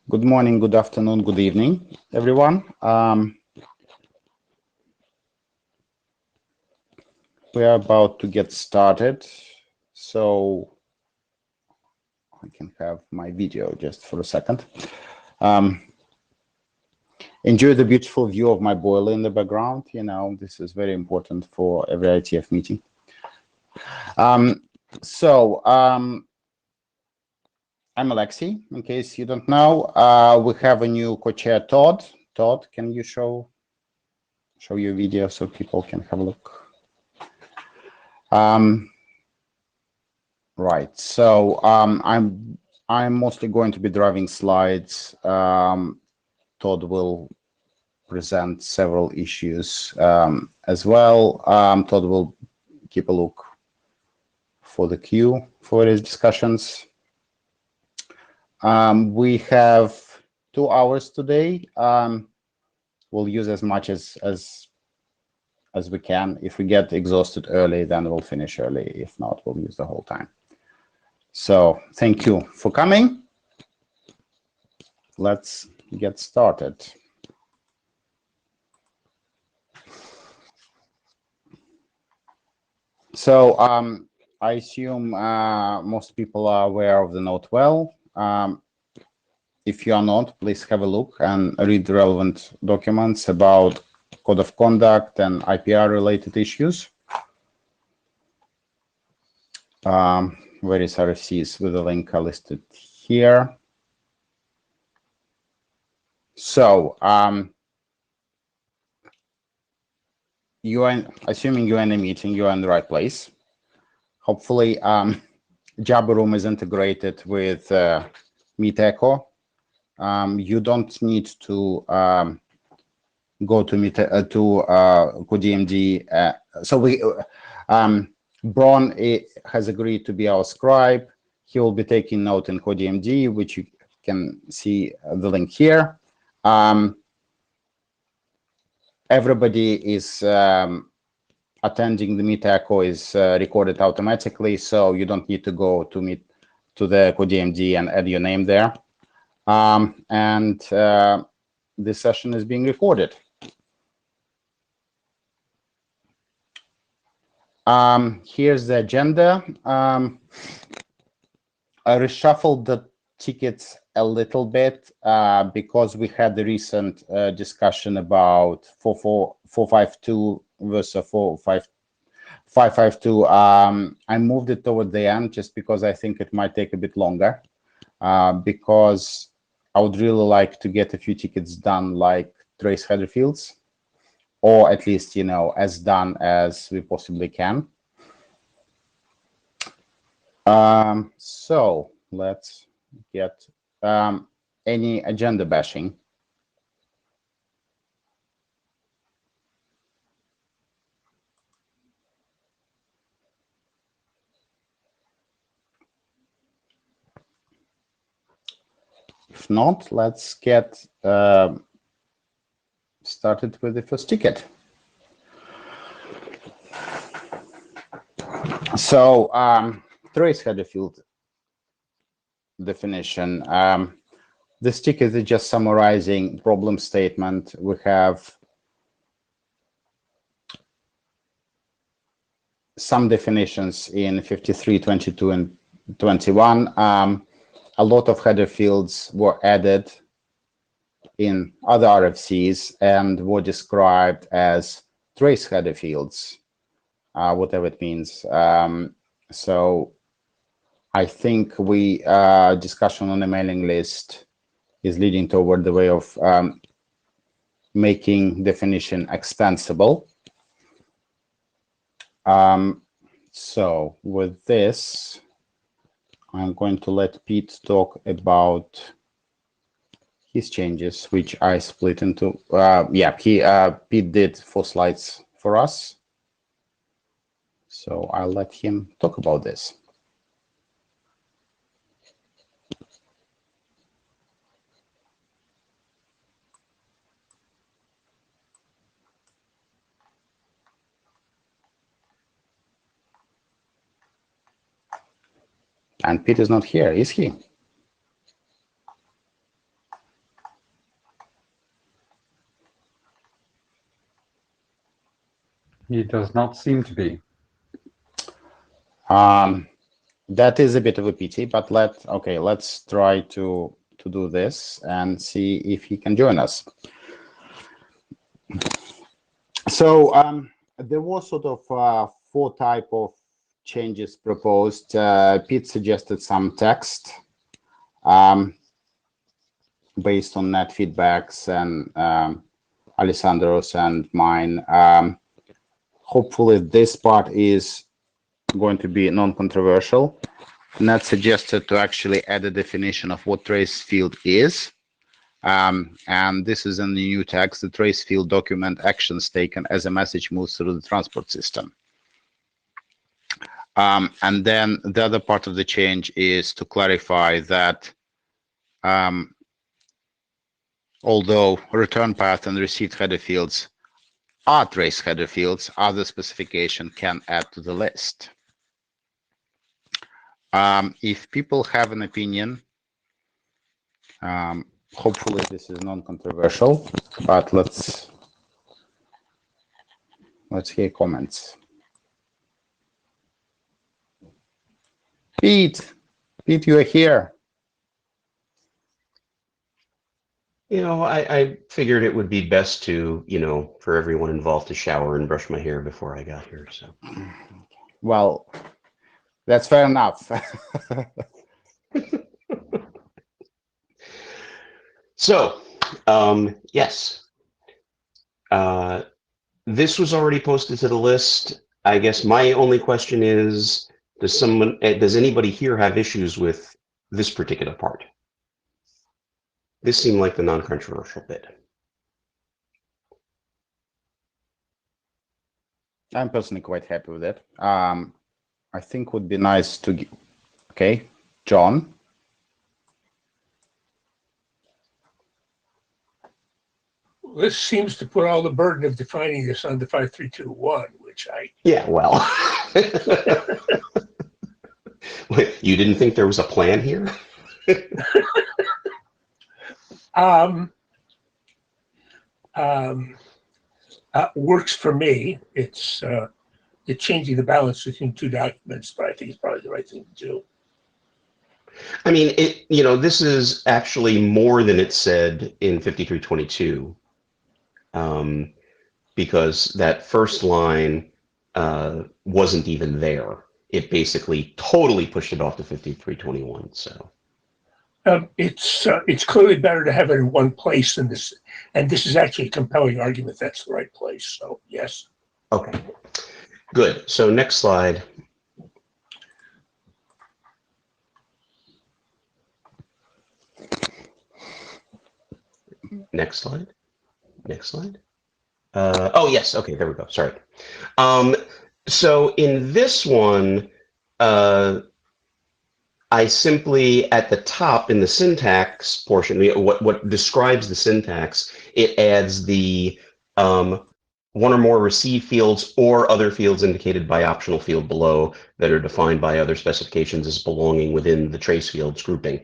Good morning, good afternoon, good evening, everyone. We are about to get started, so I can have my video just for a second. Enjoy the beautiful view of my boiler in the background. You know, this is very important for every IETF meeting. I'm Alexei, in case you don't know. We have a new co-chair, Todd. Todd, can you show your video so people can have a look? Right. So I'm mostly going to be driving slides. Todd will present several issues as well. Todd will keep a look for the queue for his discussions. We have 2 hours today. We'll use as much as we can. If we get exhausted early, then we'll finish early. If not, we'll use the whole time. So thank you for coming. Let's get started. So I assume most people are aware of the note well. If you are not, please have a look and read the relevant documents about code of conduct and IPR related issues. Various RFCs with the link are listed here. So you are, assuming you're in a meeting, you're in the right place. Hopefully, Jabber Room is integrated with Meet Echo. You don't need to go to Meet to CodeMD. Bron has agreed to be our scribe. He will be taking note in CodeMD, which you can see the link here. Everybody is attending the Meet Echo is recorded automatically, so you don't need to go to the CodeMD and add your name there. This session is being recorded. Here's the agenda. I reshuffled the tickets a little bit because we had the recent discussion about 452 versus 552. I moved it toward the end just because I think it might take a bit longer because I would really like to get a few tickets done, like trace header fields, or at least, you know, as done as we possibly can. So let's get any agenda bashing. If not, let's get started with the first ticket. So trace header field definition. This ticket is just summarizing problem statement. We have some definitions in 53, 22, and 21. A lot of header fields were added in other RFCs and were described as trace header fields, whatever it means. So I think discussion on the mailing list is leading toward the way of making definition extensible. So with this, I'm going to let Pete talk about his changes, which I split into. Pete did 4 slides for us. So I'll let him talk about this. And Pete is not here, is he? He does not seem to be. That is a bit of a pity, but let's try to do this and see if he can join us. So there was sort of 4 type of changes proposed. Pete suggested some text based on net feedbacks and Alessandro's and mine. Hopefully this part is going to be non-controversial. Nat suggested to actually add a definition of what trace field is. And this is in the new text: the trace field document actions taken as a message moves through the transport system. And then the other part of the change is to clarify that although return path and received header fields are trace header fields, other specification can add to the list. If people have an opinion, hopefully this is non-controversial, but let's hear comments. Pete, you are here. You know, I figured it would be best to, for everyone involved to shower and brush my hair before I got here. So, well, that's fair enough. So, yes, this was already posted to the list. I guess my only question is, does anybody here have issues with this particular part? This seemed like the non-controversial bit. I'm personally quite happy with it. I think would be nice to, okay, John. This seems to put all the burden of defining this on the 5321, which I... Yeah, well. Wait, you didn't think there was a plan here? Works for me. It's changing the balance between 2 documents, but I think it's probably the right thing to do. I mean, this is actually more than it said in 5322, because that first line wasn't even there. It basically totally pushed it off to 5321. So it's clearly better to have it in one place than this, and this is actually a compelling argument that's the right place. So yes. Okay, good. So next slide. Next slide. Next slide. Oh, yes. Okay, there we go. Sorry. So in this one, I simply, at the top in the syntax portion, what describes the syntax, it adds the one or more receive fields or other fields indicated by optional field below that are defined by other specifications as belonging within the trace fields grouping.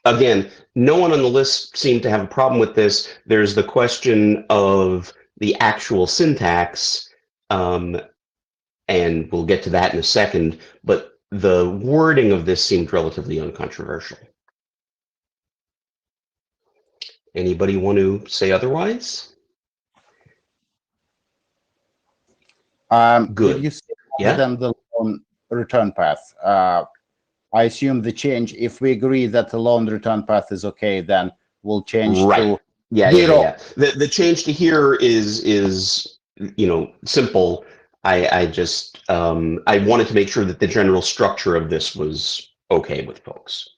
Again, no one on the list seemed to have a problem with this. There's the question of the actual syntax, and we'll get to that in a second, but the wording of this seemed relatively uncontroversial. Anybody want to say otherwise? Good. Good. You say Yeah? than the lone return path. I assume the change, if we agree that the lone return path is okay, then we'll change to yeah. The change to here is simple. I just I wanted to make sure that the general structure of this was okay with folks.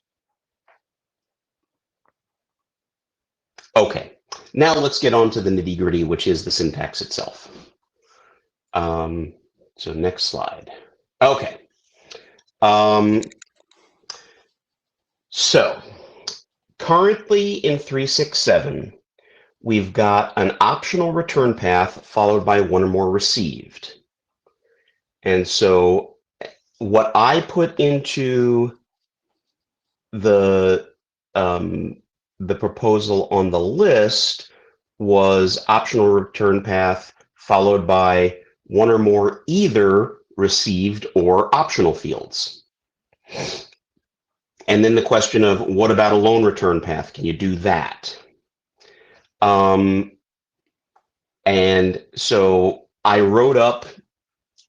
Okay, now let's get on to the nitty-gritty, which is the syntax itself. So next slide. Okay. So currently in 367, we've got an optional return path followed by one or more received. And so what I put into the proposal on the list was optional return path followed by one or more either received or optional fields. And then the question of what about a lone return path? Can you do that? And so I wrote up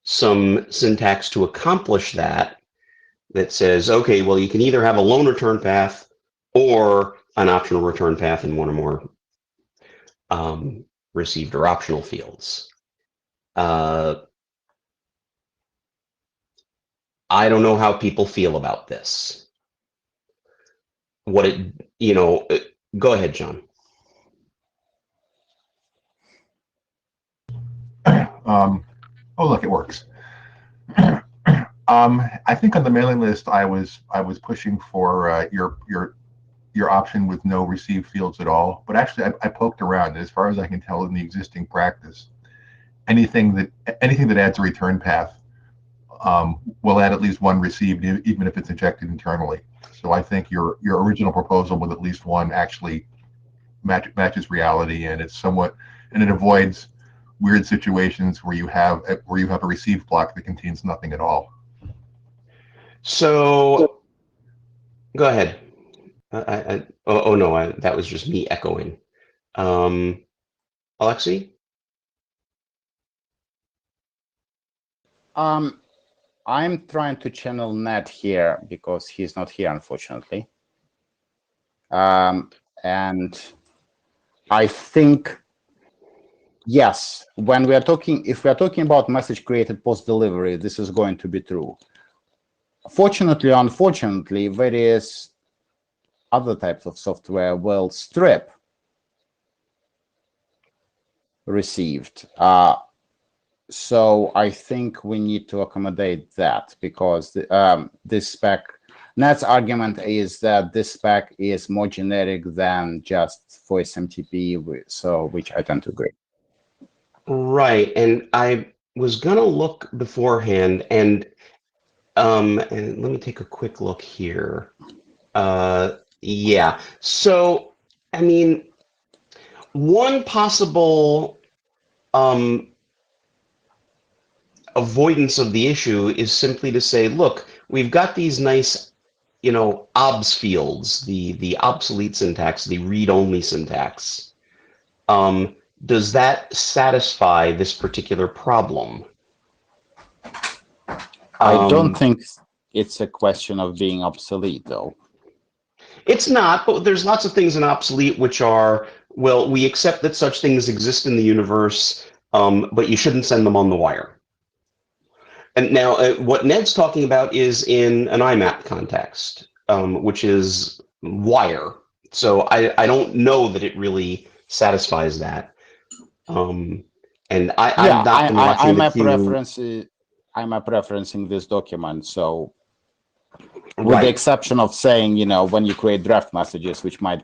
some syntax to accomplish that says, okay, well, you can either have a lone return path or an optional return path in one or more received or optional fields. I don't know how people feel about this. Go ahead, John. Oh, look, it works. I think on the mailing list, I was pushing for your option with no received fields at all. But actually, I poked around. As far as I can tell, in the existing practice, anything that adds a return path will add at least one received, even if it's injected internally. So I think your original proposal with at least one actually matches reality, and it avoids weird situations where you have a receive block that contains nothing at all. So go ahead. That was just me echoing. Alexei? I'm trying to channel Ned here because he's not here, unfortunately. And I think, yes, if we are talking about message created post-delivery, this is going to be true. Fortunately, unfortunately, various other types of software will strip received. So I think we need to accommodate that, because this spec, Ned's argument is that this spec is more generic than just for SMTP, which I tend to agree. Right, and I was gonna look beforehand, and let me take a quick look here. Yeah, so I mean, one possible avoidance of the issue is simply to say, look, we've got these nice, obs fields, the obsolete syntax, the read-only syntax. Does that satisfy this particular problem? I don't think it's a question of being obsolete, though. It's not, but there's lots of things in obsolete which are, well, we accept that such things exist in the universe, but you shouldn't send them on the wire. And now what Ned's talking about is in an IMAP context, which is wire. So I don't know that it really satisfies that. And I'm not been watching the queue. I'm referencing this document, so with the exception of saying, when you create draft messages, which might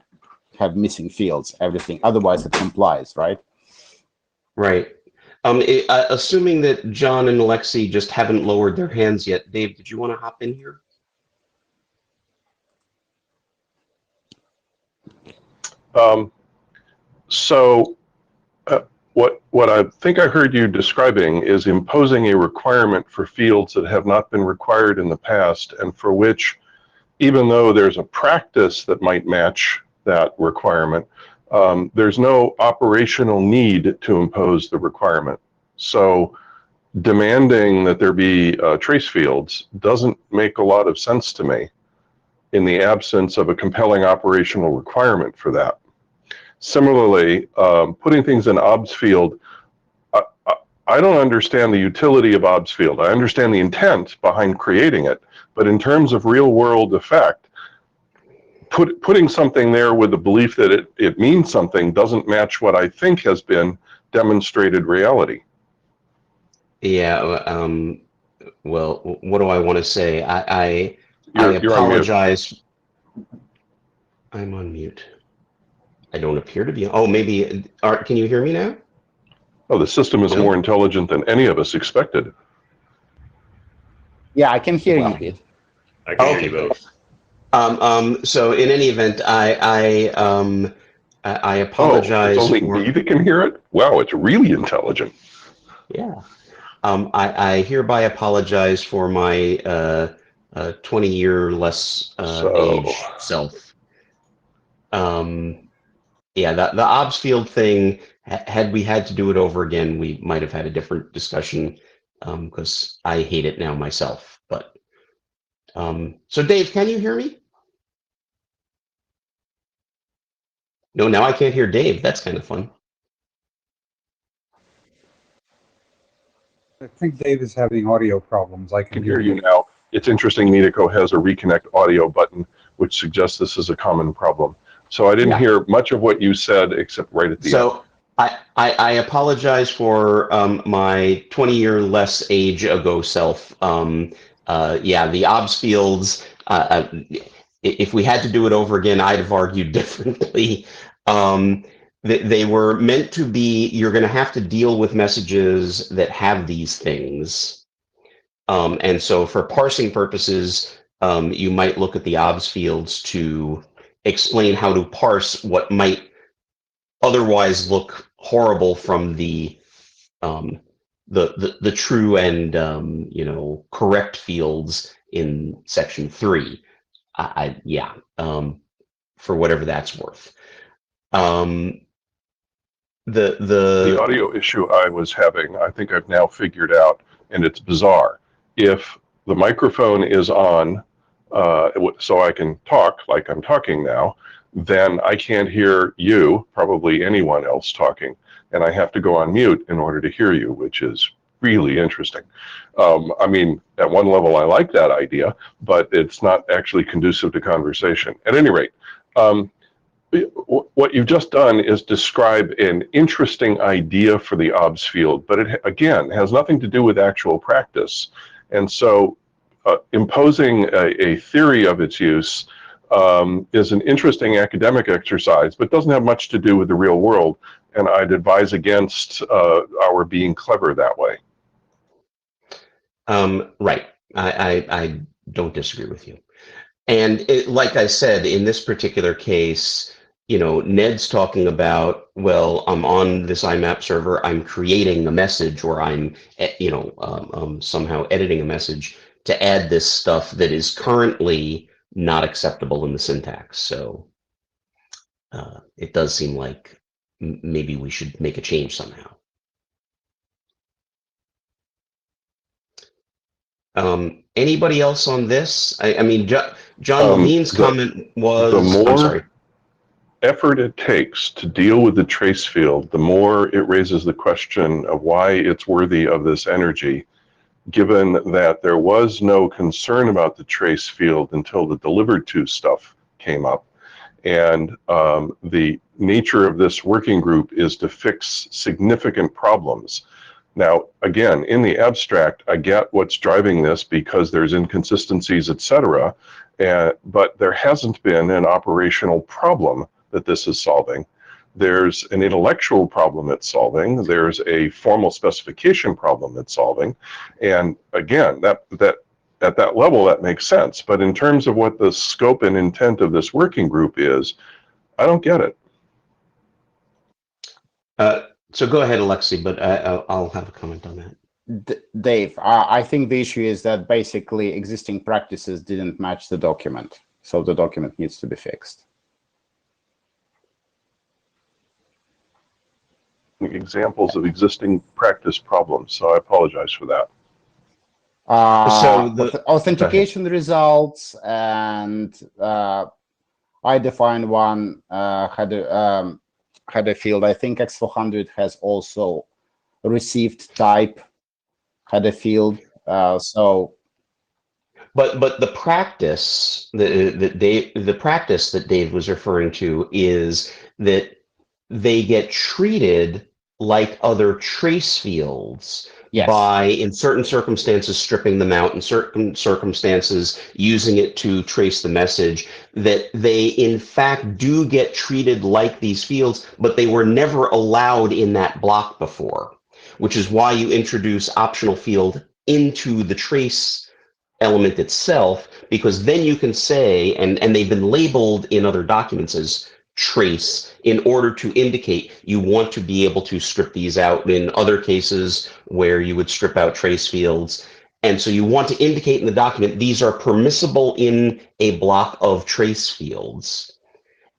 have missing fields, everything otherwise it complies, right? Right. Assuming that John and Alexei just haven't lowered their hands yet, Dave, did you want to hop in here? What I think I heard you describing is imposing a requirement for fields that have not been required in the past, and for which, even though there's a practice that might match that requirement, there's no operational need to impose the requirement. So demanding that there be trace fields doesn't make a lot of sense to me in the absence of a compelling operational requirement for that. Similarly, putting things in obs field, I don't understand the utility of obs field. I understand the intent behind creating it, but in terms of real world effect, putting something there with the belief that it means something doesn't match what I think has been demonstrated reality. Yeah, well, what do I want to say? I apologize. I'm on mute. I don't appear to be. Oh, maybe. Can you hear me now? Oh, the system is more intelligent than any of us expected. Yeah, I can hear you, Pete. I can hear you both. So in any event, I apologize. Oh, it's only me that can hear it? Wow, it's really intelligent. Yeah. I hereby apologize for my 20-year less age self. Yeah, the OBS field thing, had we had to do it over again, we might have had a different discussion, because I hate it now myself. But so Dave, can you hear me? No, now I can't hear Dave. That's kind of fun. I think Dave is having audio problems. I I can can hear you now. It's interesting, Minico has a reconnect audio button, which suggests this is a common problem. So I didn't hear much of what you said except right at the end. So I apologize for my 20-year less age ago self. Yeah, the OBS fields, if we had to do it over again, I'd have argued differently. They were meant to be, you're going to have to deal with messages that have these things. And so for parsing purposes, you might look at the OBS fields to explain how to parse what might otherwise look horrible from the true and correct fields in section 3. For whatever that's worth. The audio issue I was having, I think I've now figured out, and it's bizarre. If the microphone is on, so I can talk like I'm talking now, then I can't hear you, probably anyone else talking, and I have to go on mute in order to hear you, which is really interesting. I mean, at one level, I like that idea, but it's not actually conducive to conversation. At any rate, what you've just done is describe an interesting idea for the OBS field, but it, again, has nothing to do with actual practice. And so imposing a theory of its use is an interesting academic exercise, but doesn't have much to do with the real world. And I'd advise against our being clever that way. Right. I don't disagree with you. And like I said, in this particular case, Ned's talking about, well, I'm on this IMAP server, I'm creating a message, or I'm, somehow editing a message to add this stuff that is currently not acceptable in the syntax. So it does seem like maybe we should make a change somehow. Anybody else on this? I mean, John Levine's comment was, the more I'm sorry. Effort it takes to deal with the trace field, the more it raises the question of why it's worthy of this energy, given that there was no concern about the trace field until the delivered to stuff came up. And the nature of this working group is to fix significant problems. Now, again, in the abstract, I get what's driving this because there's inconsistencies, etc. But there hasn't been an operational problem that this is solving. There's an intellectual problem it's solving. There's a formal specification problem it's solving. And again, that at that level, that makes sense. But in terms of what the scope and intent of this working group is, I don't get it. So go ahead, Alexei, but I'll have a comment on that. Dave, I think the issue is that basically existing practices didn't match the document. So the document needs to be fixed. Examples of existing practice problems, so I apologize for that. So the authentication results, and I defined one header field. I think X400 has also received type header field. But the practice the practice that Dave was referring to is that they get treated like other trace fields. Yes. By, in certain circumstances, stripping them out, in certain circumstances, using it to trace the message, that they, in fact, do get treated like these fields, but they were never allowed in that block before, which is why you introduce optional field into the trace element itself, because then you can say, and they've been labeled in other documents as trace in order to indicate you want to be able to strip these out in other cases where you would strip out trace fields. And so you want to indicate in the document, these are permissible in a block of trace fields.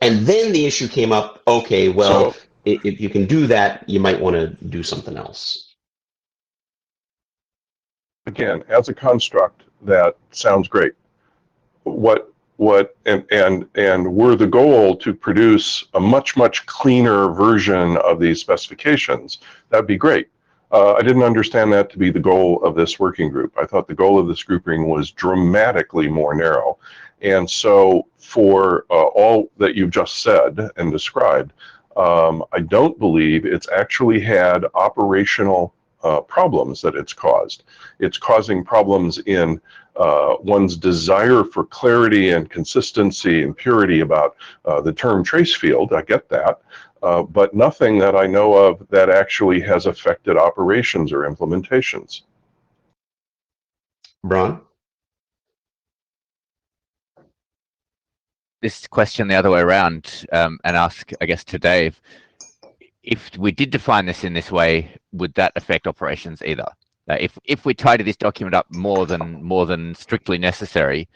And then the issue came up, okay, well, if you can do that, you might want to do something else. Again, as a construct, that sounds great. And were the goal to produce a much cleaner version of these specifications, that'd be great. I didn't understand that to be the goal of this working group. I thought the goal of this grouping was dramatically more narrow. And so for all that you've just said and described, I don't believe it's actually had operational problems that it's caused. It's causing problems in one's desire for clarity and consistency and purity about the term trace field. I get that, but nothing that I know of that actually has affected operations or implementations. Bron? This question the other way around and ask, I guess, to Dave, if we did define this in this way, would that affect operations either? If we tidy this document up more than strictly necessary,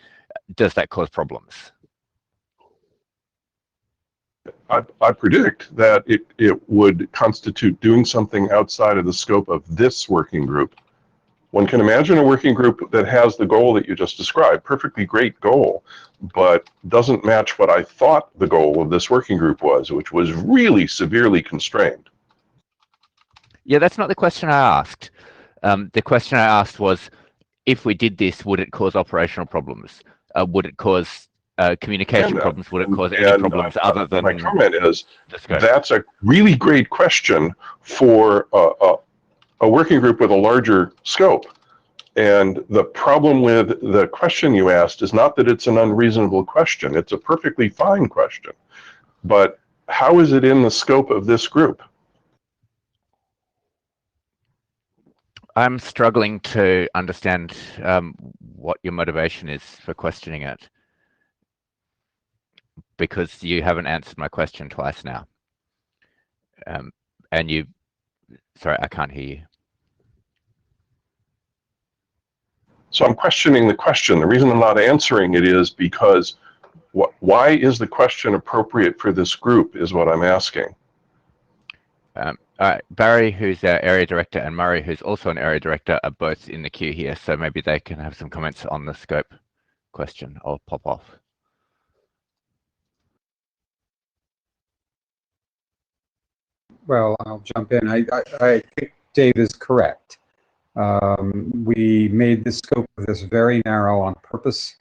does that cause problems? I predict that it would constitute doing something outside of the scope of this working group. One can imagine a working group that has the goal that you just described, perfectly great goal, but doesn't match what I thought the goal of this working group was, which was really severely constrained. Yeah, that's not the question I asked. The question I asked was, if we did this, would it cause operational problems? Would it cause communication problems? Would it cause any problems other than... My comment is, that's a really great question for a working group with a larger scope. And the problem with the question you asked is not that it's an unreasonable question. It's a perfectly fine question. But how is it in the scope of this group? I'm struggling to understand what your motivation is for questioning it, because you haven't answered my question twice now. And you, sorry, I can't hear you. So I'm questioning the question. The reason I'm not answering it is because why is the question appropriate for this group is what I'm asking. Barry, who's our area director, and Murray, who's also an area director, are both in the queue here, so maybe they can have some comments on the scope question. I'll pop off. Well, I'll jump in. I think Dave is correct. We made the scope of this very narrow on purpose,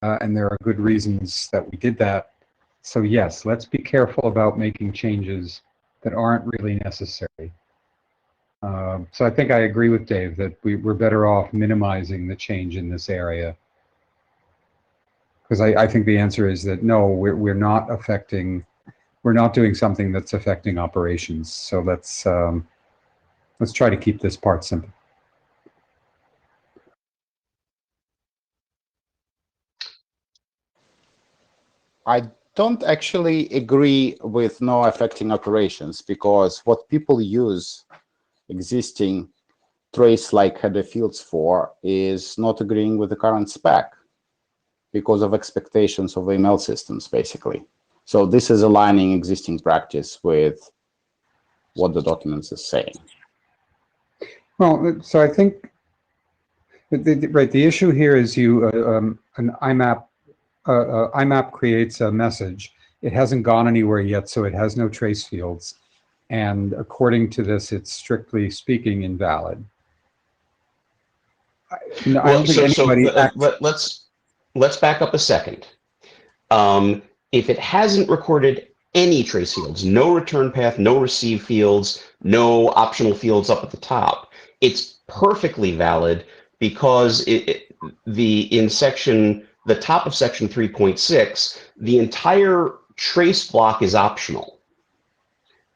and there are good reasons that we did that. So yes, let's be careful about making changes that aren't really necessary. So I think I agree with Dave that we're better off minimizing the change in this area. Because I think the answer is that no, we're not doing something that's affecting operations. So let's try to keep this part simple. I don't actually agree with no affecting operations, because what people use existing trace-like header fields for is not agreeing with the current spec because of expectations of email systems, basically. So this is aligning existing practice with what the documents is saying. Well, so I think, right, the issue here is an IMAP creates a message. It hasn't gone anywhere yet, so it has no trace fields. And according to this, it's strictly speaking invalid. Let's back up a second. If it hasn't recorded any trace fields, no return path, no receive fields, no optional fields up at the top, it's perfectly valid because the top of section 3.6, the entire trace block is optional,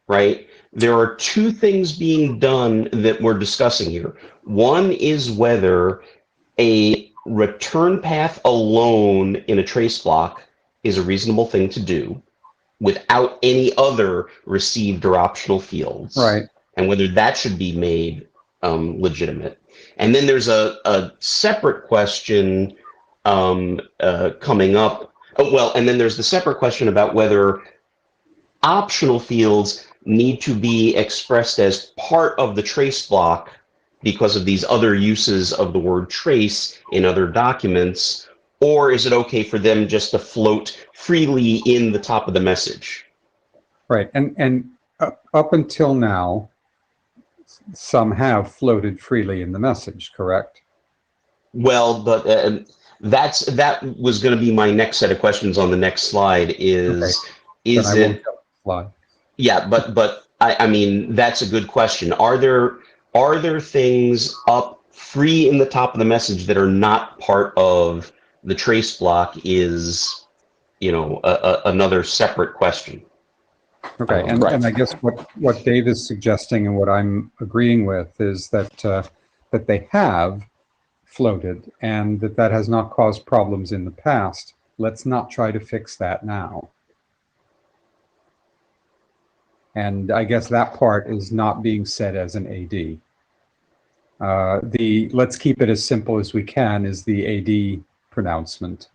right? There are two things being done that we're discussing here. One is whether a return path alone in a trace block is a reasonable thing to do. without any other received or optional fields. Right. And whether that should be made legitimate. And then there's a separate question coming up. Oh, well, and then there's the separate question about whether optional fields need to be expressed as part of the trace block because of these other uses of the word trace in other documents, or is it okay for them just to float freely in the top of the message? Right. And up until now, some have floated freely in the message, correct? Well, but that was going to be my next set of questions on the next slide. Is Then I it? won't tell the slide. Yeah, but I mean that's a good question. Are there things up free in the top of the message that are not part of the trace block? Is, you know, another separate question. Okay, and I guess what Dave is suggesting and what I'm agreeing with is that that they have floated and that has not caused problems in the past. Let's not try to fix that now. And I guess that part is not being said as an AD. The let's keep it as simple as we can is the AD pronouncement.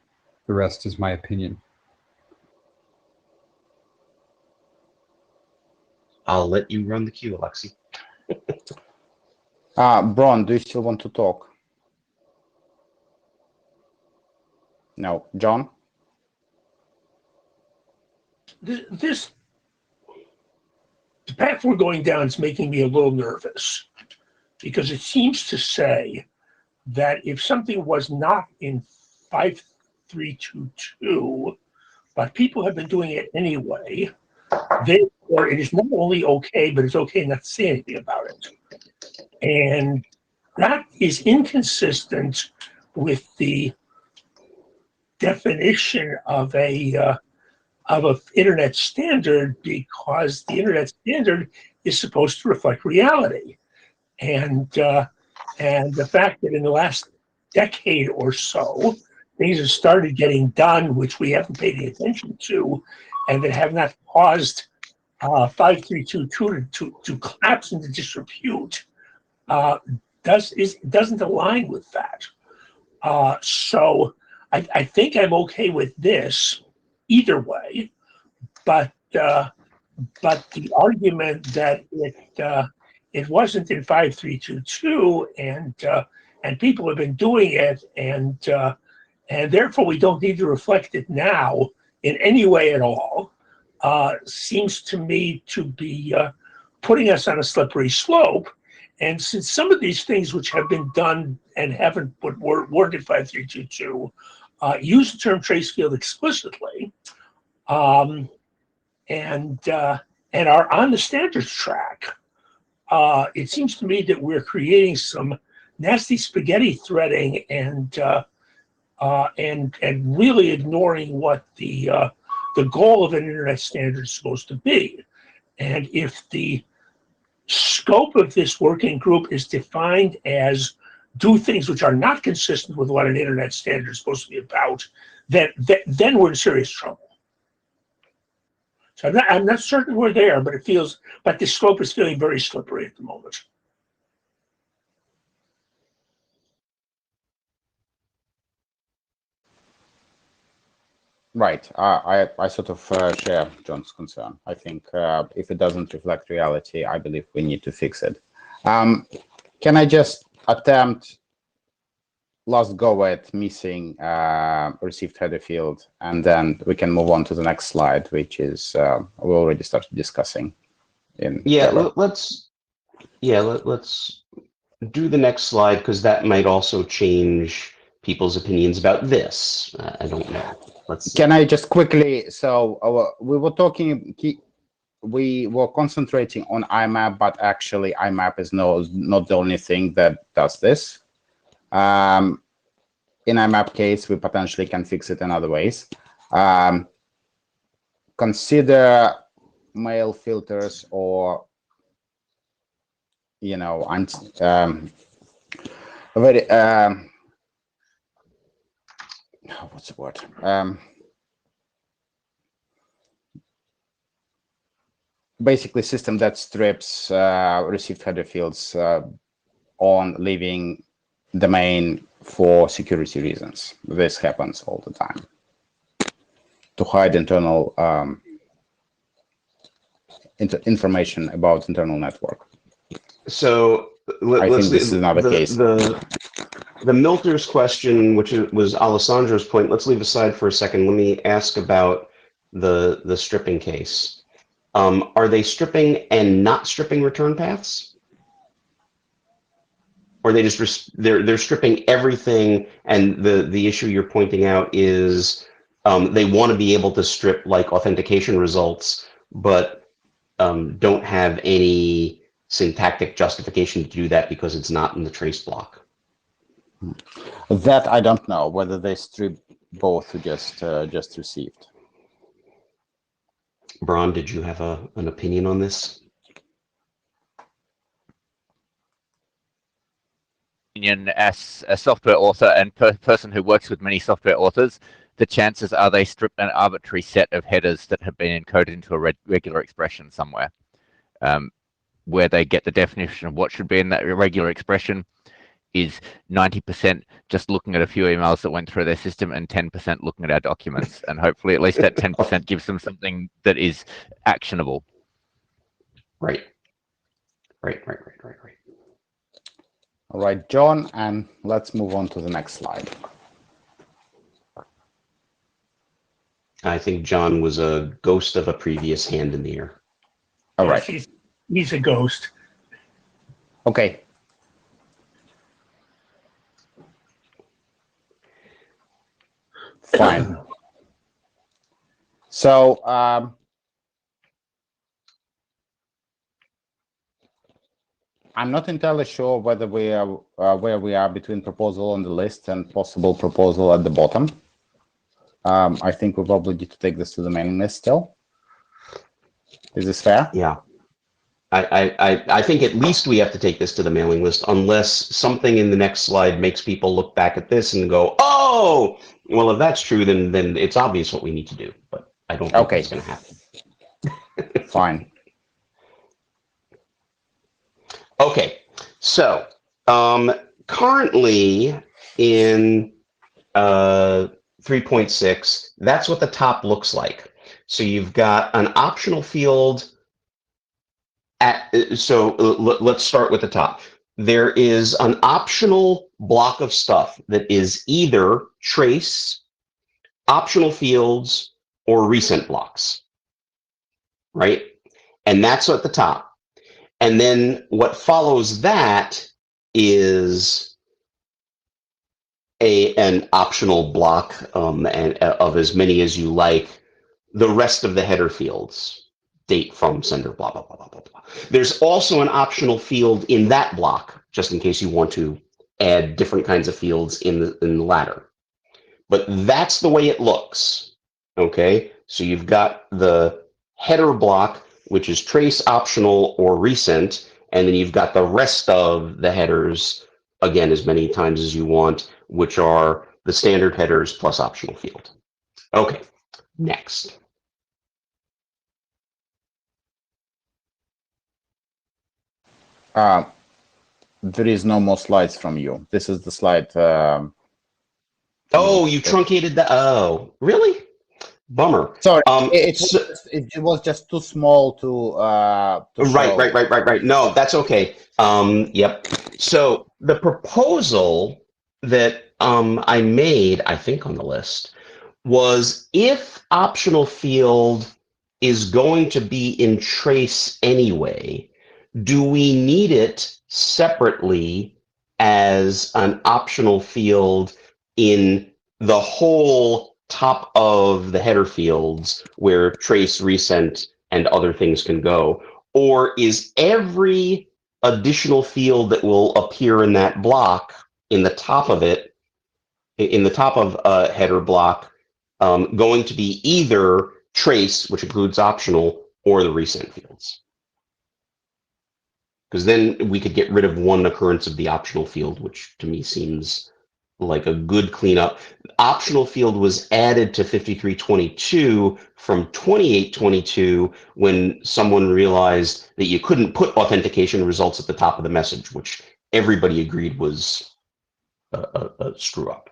The rest is my opinion. I'll let you run the queue, Alexi. Bron, do you still want to talk? No. John? The path we're going down is making me a little nervous, because it seems to say that if something was not in 5322, but people have been doing it anyway, therefore it is not only okay, but it's okay not to say anything about it. And that is inconsistent with the definition of an internet standard, because the internet standard is supposed to reflect reality. And the fact that in the last decade or so, things have started getting done which we haven't paid any attention to, and that have not caused 5322 to collapse into disrepute, doesn't align with that. So I think I'm okay with this either way, but the argument that it wasn't in 5322 and people have been doing it, and therefore we don't need to reflect it now in any way at all, seems to me to be putting us on a slippery slope. And since some of these things which have been done and haven't weren't in 5322 use the term trace field explicitly, and are on the standards track, it seems to me that we're creating some nasty spaghetti threading and really ignoring what the goal of an internet standard is supposed to be. And if the scope of this working group is defined as do things which are not consistent with what an internet standard is supposed to be about, then we're in serious trouble. So I'm not certain we're there, but the scope is feeling very slippery at the moment. Right. I sort of share John's concern. I think if it doesn't reflect reality, I believe we need to fix it. Can I just attempt last go at missing received header field, and then we can move on to the next slide, which is we already started discussing. Let's do the next slide, because that might also change people's opinions about this. I don't know. Can I just quickly? So we were talking. We were concentrating on IMAP, but actually IMAP is not the only thing that does this. In IMAP case, we potentially can fix it in other ways. Consider mail filters, or very what's the word? basically system that strips received header fields on leaving the main for security reasons. This happens all the time to hide internal information about internal network. So I think this is another case. The Milter's question, which was Alessandro's point, let's leave aside for a second. Let me ask about the stripping case. Are they stripping and not stripping return paths? Or they just they're stripping everything, and the issue you're pointing out is they want to be able to strip like authentication results, but don't have any syntactic justification to do that because it's not in the trace block. That I don't know whether they strip both or just received. Bron, did you have an opinion on this? As a software author and person who works with many software authors, the chances are they strip an arbitrary set of headers that have been encoded into a regular expression somewhere, where they get the definition of what should be in that irregular expression is 90% just looking at a few emails that went through their system and 10% looking at our documents. And hopefully at least that 10% gives them something that is actionable. Right. All right, John, and let's move on to the next slide. I think John was a ghost of a previous hand in the air. All right. He's a ghost. Okay. Fine. So I'm not entirely sure whether we are where we are between proposal on the list and possible proposal at the bottom. I think we probably need to take this to the mailing list still. Is this fair? Yeah. I think at least we have to take this to the mailing list unless something in the next slide makes people look back at this and go, oh, well, if that's true, then it's obvious what we need to do. But I don't think that's going to happen. Fine. Okay. So currently in 3.6, that's what the top looks like. So you've got an optional field. Let's start with the top. There is an optional block of stuff that is either trace, optional fields, or recent blocks, right? And that's at the top. And then what follows that is an optional block and of as many as you like, the rest of the header fields. Date from sender, blah, blah, blah, blah, blah, blah. There's also an optional field in that block, just in case you want to add different kinds of fields in the ladder. But that's the way it looks, okay? So you've got the header block, which is trace, optional, or recent, and then you've got the rest of the headers, again, as many times as you want, which are the standard headers plus optional field. Okay, next. There is no more slides from you. This is the slide. Oh, you truncated the. Oh, really? Bummer. Sorry, it was just too small to show. Right. No, that's okay. Yep. So the proposal that I made, I think on the list, was if optional field is going to be in trace anyway, do we need it separately as an optional field in the whole top of the header fields where trace, recent, and other things can go? Or is every additional field that will appear in that block in the top of it, in the top of a header block, going to be either trace, which includes optional, or the recent fields? Because then we could get rid of one occurrence of the optional field, which to me seems like a good cleanup. Optional field was added to 5322 from 2822 when someone realized that you couldn't put authentication results at the top of the message, which everybody agreed was a screw up.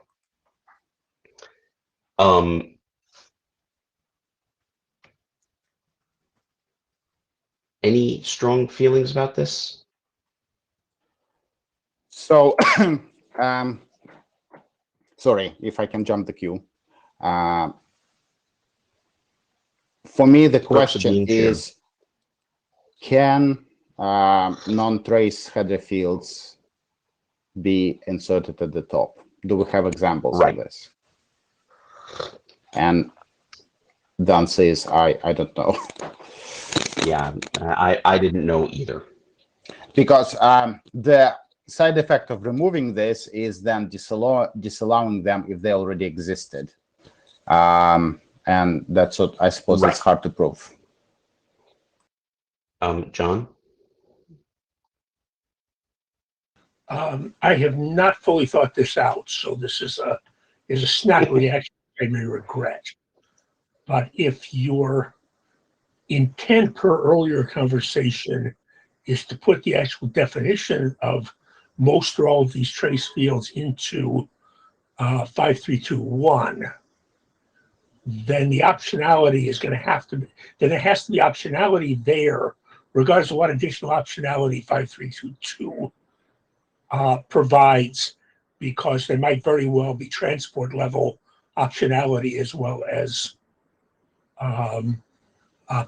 Any strong feelings about this? So, sorry if I can jump the queue. For me, the question is, can non-trace header fields be inserted at the top? Do we have examples of this? And the answer is, I don't know. Yeah, I didn't know either. Because the side effect of removing this is then disallowing them if they already existed. And that's what I suppose it's hard to prove. John? I have not fully thought this out, so this is a snap reaction I may regret. But if your intent per earlier conversation is to put the actual definition of most or all of these trace fields into 5321, then the optionality is going to have to be, then there has to be optionality there, regardless of what additional optionality 5322 provides, because there might very well be transport level optionality as well as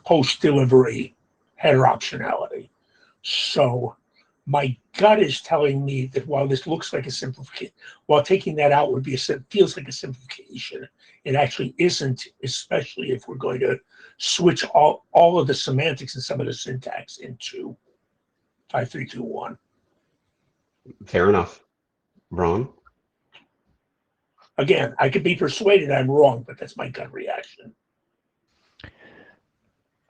post-delivery header optionality. So my gut is telling me that while this looks like a simplification, while taking that out would be feels like a simplification, it actually isn't, especially if we're going to switch all of the semantics and some of the syntax into 5321. Fair enough. Ron? Again, I could be persuaded I'm wrong, but that's my gut reaction.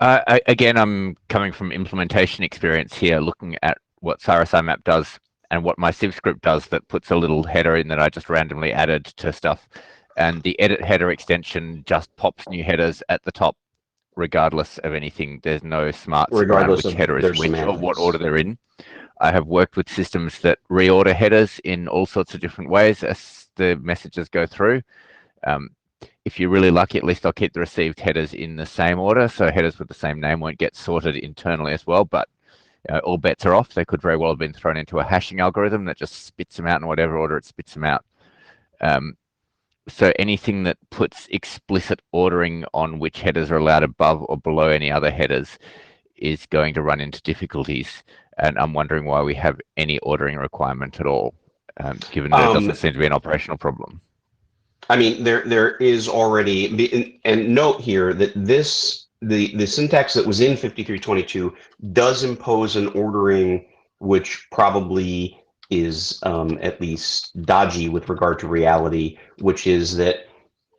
Again, I'm coming from implementation experience here, looking at what SirSIMAP does and what my Civ script does that puts a little header in that I just randomly added to stuff. And the edit header extension just pops new headers at the top, regardless of anything. There's no smarts around which header is which or what order they're in. I have worked with systems that reorder headers in all sorts of different ways as the messages go through. If you're really lucky, at least I'll keep the received headers in the same order, so headers with the same name won't get sorted internally as well, but all bets are off. They could very well have been thrown into a hashing algorithm that just spits them out in whatever order it spits them out. So anything that puts explicit ordering on which headers are allowed above or below any other headers is going to run into difficulties, and I'm wondering why we have any ordering requirement at all, given that it doesn't seem to be an operational problem. I mean, there is already, and note here that the syntax that was in 5322 does impose an ordering which probably is at least dodgy with regard to reality, which is that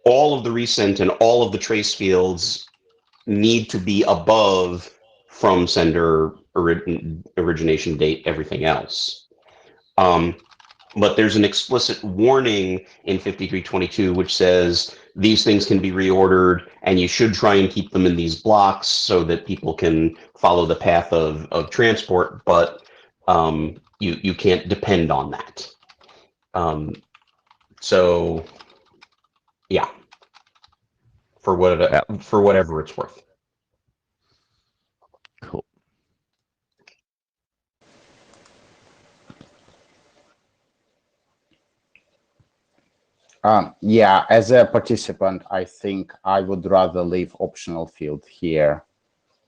all of the recent and all of the trace fields need to be above from sender, origination date, everything else. But there's an explicit warning in 5322 which says these things can be reordered and you should try and keep them in these blocks so that people can follow the path of transport, but you can't depend on that. So yeah, for whatever it's worth. Cool. Yeah, as a participant, I think I would rather leave optional field here,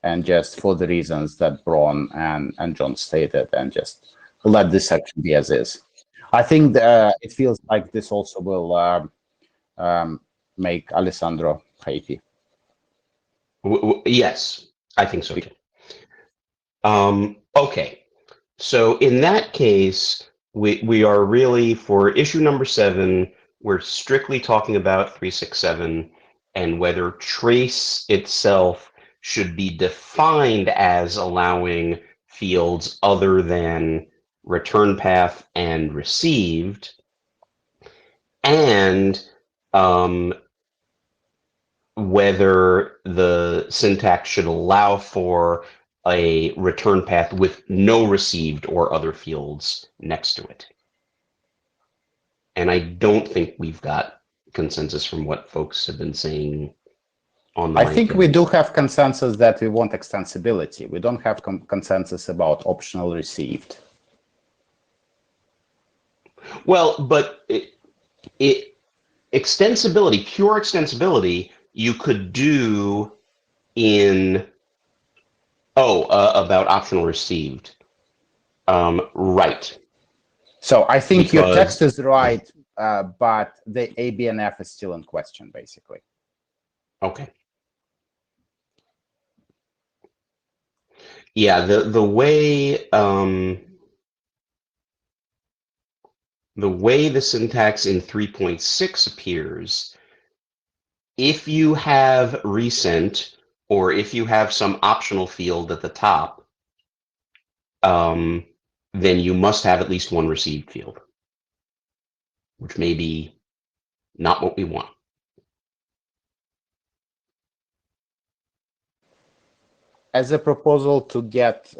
and just for the reasons that Braun and John stated, and just let this section be as is. I think that it feels like this also will make Alessandro happy. Yes, I think so too. Okay, so in that case, we are really, for issue number 7, we're strictly talking about 367 and whether trace itself should be defined as allowing fields other than return path and received. and whether the syntax should allow for a return path with no received or other fields next to it. And I don't think we've got consensus from what folks have been saying on the I think we mic. do have consensus that we want extensibility. We don't have consensus about optional received. Well, but extensibility, pure extensibility, you could do in, about optional received. Right. So I think your Because- text is right, but the ABNF is still in question, basically. Okay. Yeah, the way the syntax in 3.6 appears, if you have recent or if you have some optional field at the top, then you must have at least one received field, which may be not what we want. As a proposal to get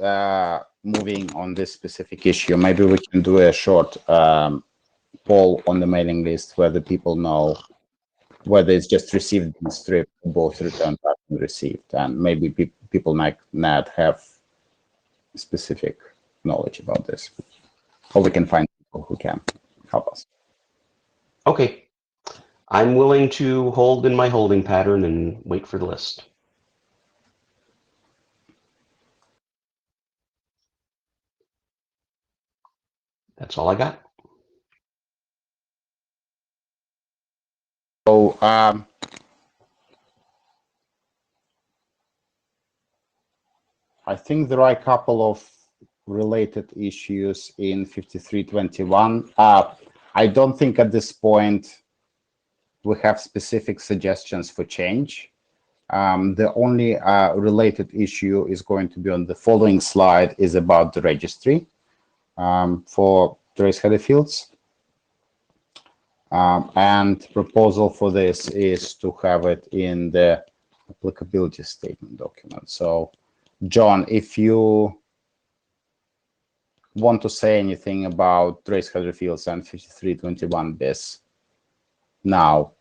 moving on this specific issue, maybe we can do a short poll on the mailing list where the people know whether it's just received in strip, both returned and received, and maybe people might not have specific knowledge about this, or we can find people who can help us. Okay. I'm willing to hold in my holding pattern and wait for the list. That's all I got. So I think there are a couple of related issues in 5321. I don't think at this point we have specific suggestions for change. The only related issue is going to be on the following slide, is about the registry for trace header fields. And proposal for this is to have it in the applicability statement document. So, John, if you want to say anything about trace header fields and 5321 bis now.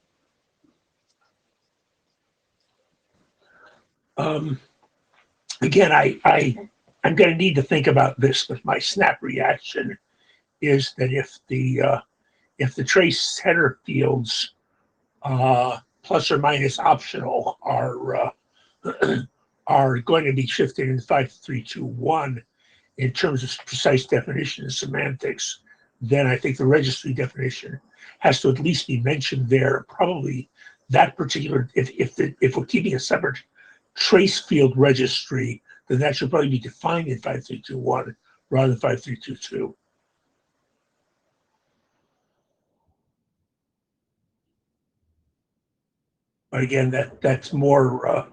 Again, I'm going to need to think about this, but my snap reaction is that if the trace header fields plus or minus optional are going to be shifted in 5321 in terms of precise definition and semantics, then I think the registry definition has to at least be mentioned there. Probably that particular, if we're keeping a separate trace field registry, then that should probably be defined in 5321 rather than 5322. But again, that's more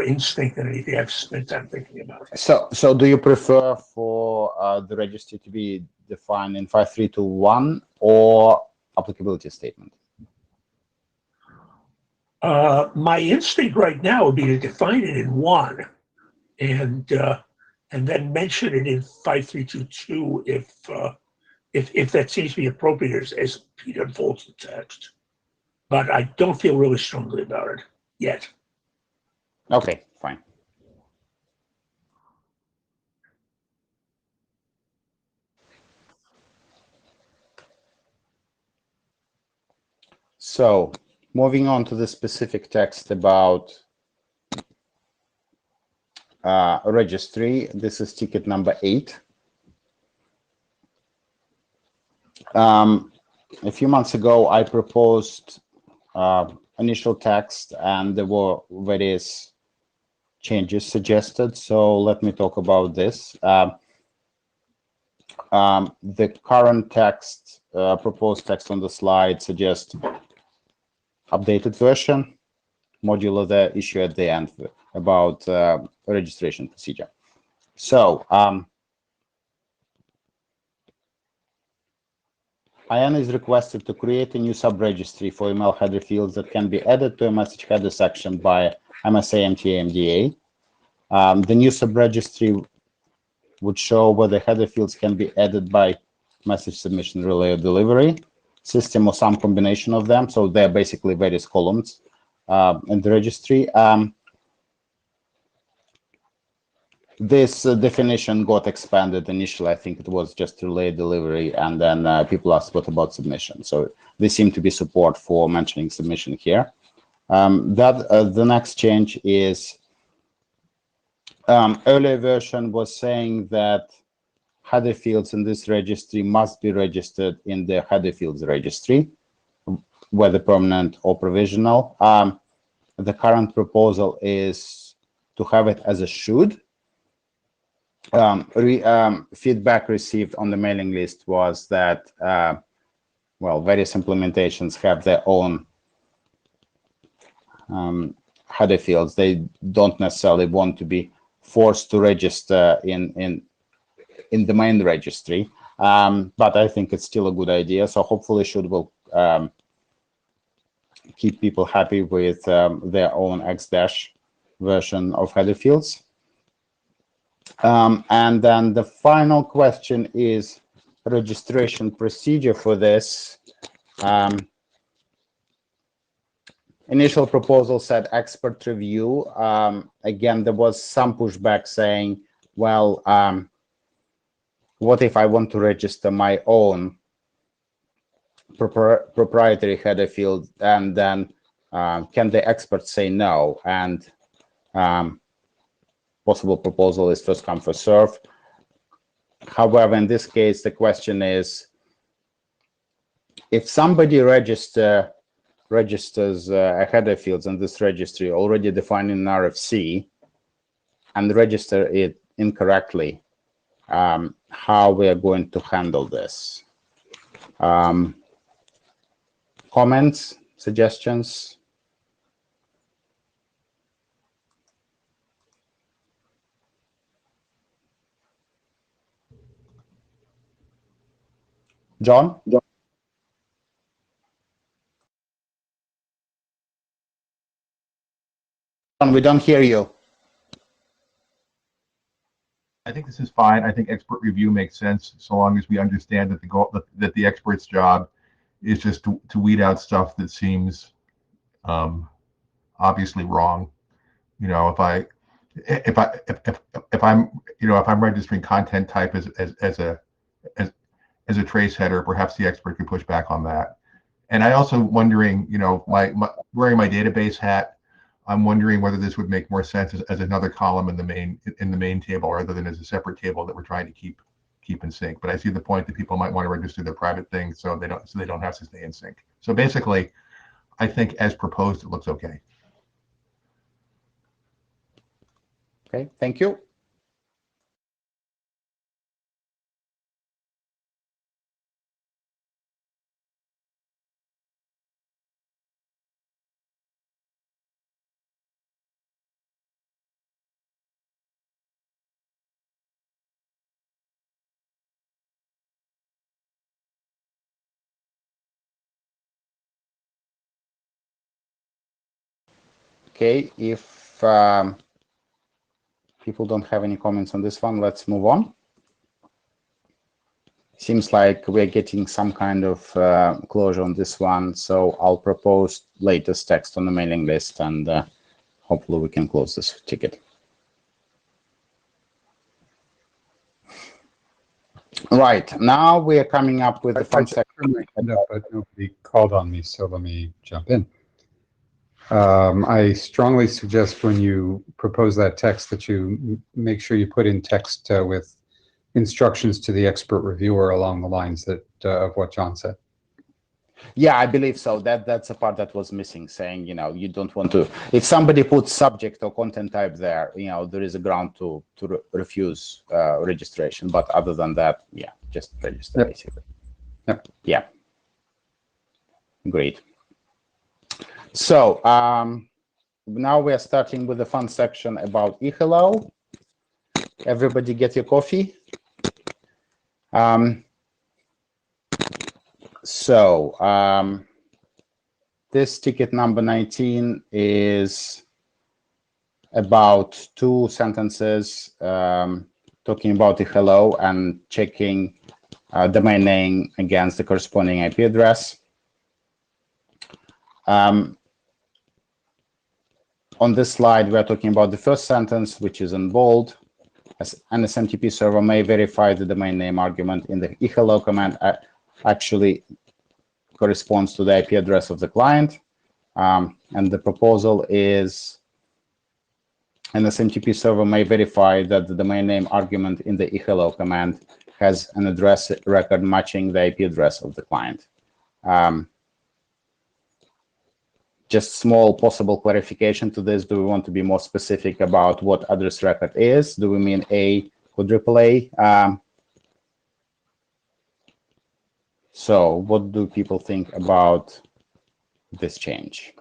instinct than anything I've spent time thinking about. So do you prefer for the registry to be defined in 5321 or applicability statement? My instinct right now would be to define it in 1 and then mention it in 5322 if that seems to be appropriate as Pete unfolds the text. But I don't feel really strongly about it yet. Okay, fine. So moving on to the specific text about a registry, this is ticket number 8. A few months ago, I proposed initial text, and there were various changes suggested. So let me talk about this. The current text, proposed text on the slide suggests updated version, modulo the issue at the end about registration procedure. So IANA is requested to create a new subregistry for email header fields that can be added to a message header section by MSA MTA MDA. The new subregistry would show whether header fields can be added by message submission, relay, or delivery system, or some combination of them. So they're basically various columns in the registry. This definition got expanded. Initially, I think it was just relay, delivery, and then people asked what about submission. So there seemed to be support for mentioning submission here. The next change is earlier version was saying that header fields in this registry must be registered in the header fields registry, whether permanent or provisional. The current proposal is to have it as a should. Feedback received on the mailing list was that, well, various implementations have their own header fields. They don't necessarily want to be forced to register in the main registry, but I think it's still a good idea. So hopefully should will keep people happy with their own X- version of header fields. And then the final question is registration procedure for this. Initial proposal said expert review. Again, there was some pushback saying, well, what if I want to register my own proprietary header field, and then can the expert say no? And possible proposal is first come, first serve. However, in this case, the question is, if somebody registers a header fields in this registry already defined in RFC and register it incorrectly, how we are going to handle this? Comments, suggestions? John? John, we don't hear you. I think this is fine. I think expert review makes sense so long as we understand that the goal, that the expert's job is just to weed out stuff that seems obviously wrong. You know, if I'm registering content type as a trace header, perhaps the expert could push back on that. And I also wondering, you know, wearing my database hat, I'm wondering whether this would make more sense as another column in the main table rather than as a separate table that we're trying to keep in sync. But I see the point that people might want to register their private things so they don't have to stay in sync. So basically, I think as proposed, it looks okay. Okay, thank you. Okay, if people don't have any comments on this one, let's move on. Seems like we're getting some kind of closure on this one, so I'll propose latest text on the mailing list, and hopefully we can close this ticket. Right, now we are coming up with the fun section. But nobody called on me, so let me jump in. I strongly suggest when you propose that text that you make sure you put in text with instructions to the expert reviewer along the lines that of what John said. Yeah, I believe so. That's a part that was missing, saying, you know, you don't want to, if somebody puts subject or content type there, you know, there is a ground to refuse registration. But other than that, yeah, just register, basically. Yep. Yeah. Great. So now we are starting with the fun section about eHello. Everybody get your coffee. So this ticket number 19 is about 2 sentences talking about the hello and checking domain name against the corresponding IP address. On this slide, we're talking about the first sentence, which is in bold. As an SMTP server may verify the domain name argument in the eHello command actually corresponds to the IP address of the client. And the proposal is an SMTP server may verify that the domain name argument in the eHello command has an address record matching the IP address of the client. Just small possible clarification to this. Do we want to be more specific about what address record is? Do we mean A or AAA? So what do people think about this change?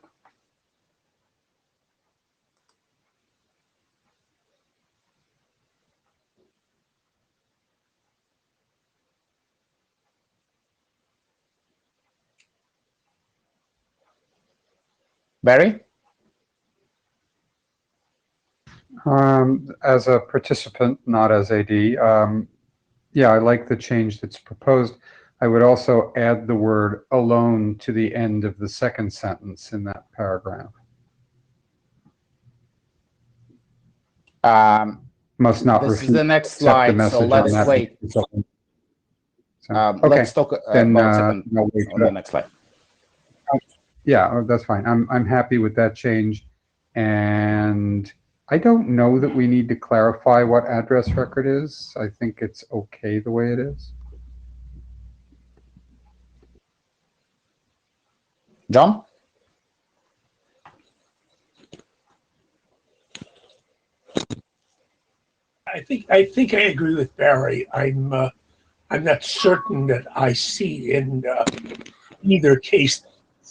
Barry? As a participant, not as AD, yeah, I like the change that's proposed. I would also add the word alone to the end of the second sentence in that paragraph. Must not This is the next accept the slide, message so let's on that wait. So, Let's okay, talk then about second no, wait, on the next slide. yeah, that's fine. I'm happy with that change, and I don't know that we need to clarify what address record is. I think it's okay the way it is. John? I think I agree with Barry. I'm not certain that I see in either case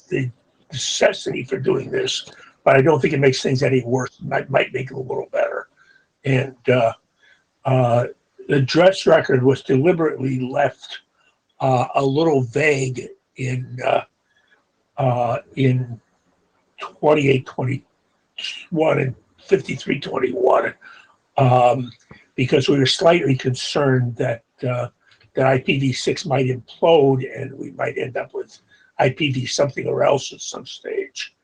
the necessity for doing this, but I don't think it makes things any worse. It might make it a little better. And the address record was deliberately left a little vague in 2821 and 5321. Because we were slightly concerned that that IPv6 might implode and we might end up with IPv something or else at some stage.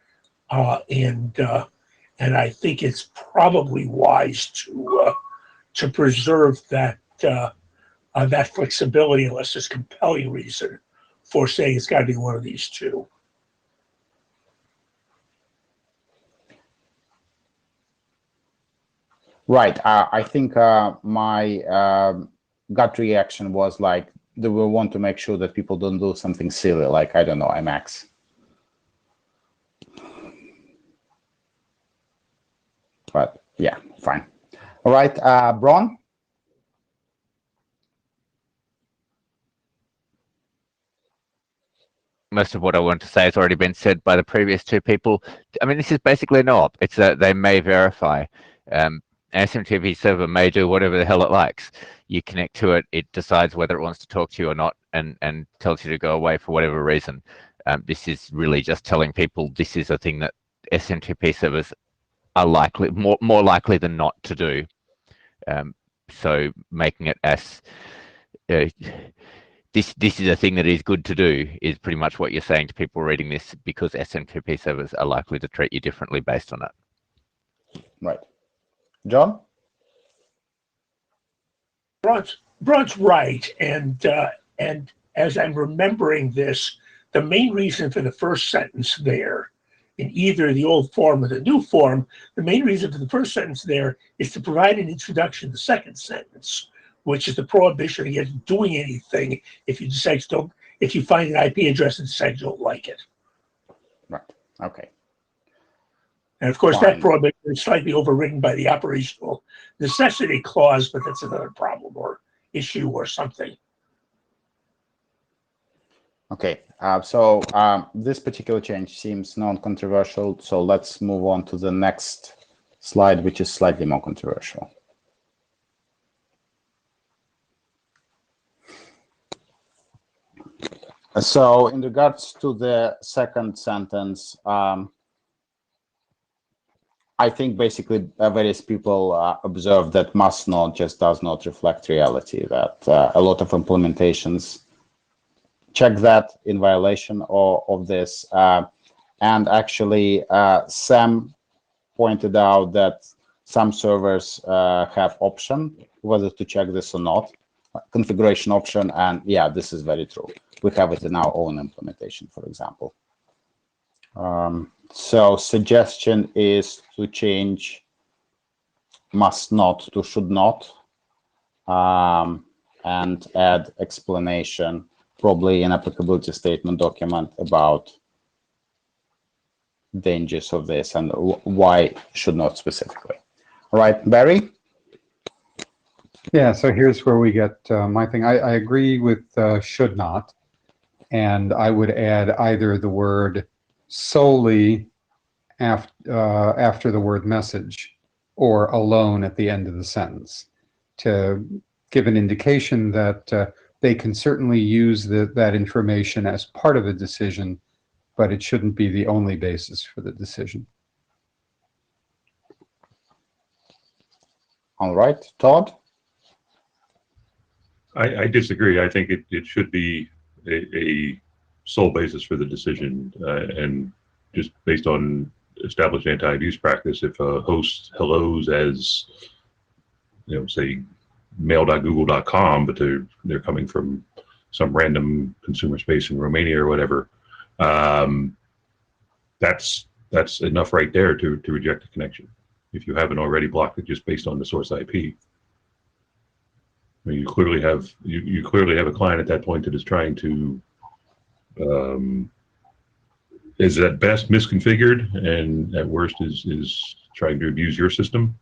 And I think it's probably wise to preserve that that flexibility unless there's compelling reason for saying it's got to be one of these two. Right. I think my gut reaction was like, do we want to make sure that people don't do something silly, like, I don't know, IMAX. But yeah, fine. All right, Bron? Most of what I want to say has already been said by the previous two people. I mean, this is basically an op. It's that they may verify. An SMTP server may do whatever the hell it likes. You connect to it, it decides whether it wants to talk to you or not, and tells you to go away for whatever reason. This is really just telling people this is a thing that SMTP servers are likely, more likely than not to do. So making it as this is a thing that is good to do is pretty much what you're saying to people reading this, because SMTP servers are likely to treat you differently based on it. Right. John? Bron's right, and as I'm remembering this, the main reason for the first sentence there, in either the old form or the new form, the main reason for the first sentence there is to provide an introduction to the second sentence, which is the prohibition against doing anything if you decide to don't, if you find an IP address and decide you don't like it. Right. Okay. And of course, Fine. that prohibition is slightly overridden by the operational necessity clause, but that's another problem or issue or something. Okay, so this particular change seems non-controversial, so let's move on to the next slide, which is slightly more controversial. So in regards to the second sentence, I think basically various people observe that must not just does not reflect reality, that a lot of implementations check that in violation of this. And actually, Sam pointed out that some servers have option whether to check this or not, configuration option. And yeah, this is very true. We have it in our own implementation, for example. So suggestion is to change must not to should not, and add explanation, probably an applicability statement document about dangers of this and why should not specifically. All right, Barry? Yeah, so here's where we get my thing. I agree with should not, and I would add either the word solely after the word message or alone at the end of the sentence to give an indication that they can certainly use that information as part of a decision, but it shouldn't be the only basis for the decision. All right, Todd? I disagree. I think it should be a sole basis for the decision, and just based on established anti-abuse practice, if a host hellos as, you know, say mail.google.com, but they're coming from some random consumer space in Romania or whatever, that's enough right there to reject the connection. If you haven't already blocked it just based on the source IP. I mean, you clearly have a client at that point that is trying to is at best misconfigured and at worst is trying to abuse your system,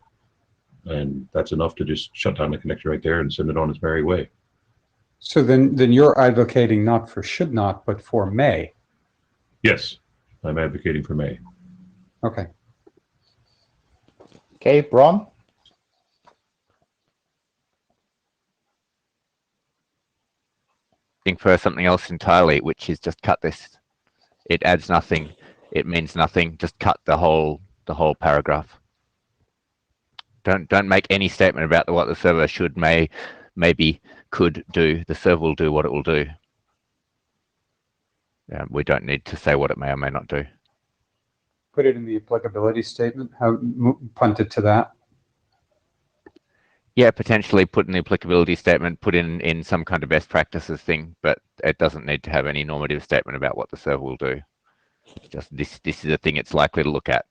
and that's enough to just shut down the connection right there and send it on its merry way. So then you're advocating not for should not, but for may. Yes, I'm advocating for may. Okay. Okay, Bron? For something else entirely, which is just cut this. It adds nothing. It means nothing. Just cut the whole paragraph. Don't make any statement about what the server should, may, maybe, could do. The server will do what it will do. We don't need to say what it may or may not do. Put it in the applicability statement. Punt it to that. Yeah, potentially put in the applicability statement, put in some kind of best practices thing, but it doesn't need to have any normative statement about what the server will do. Just this is a thing it's likely to look at.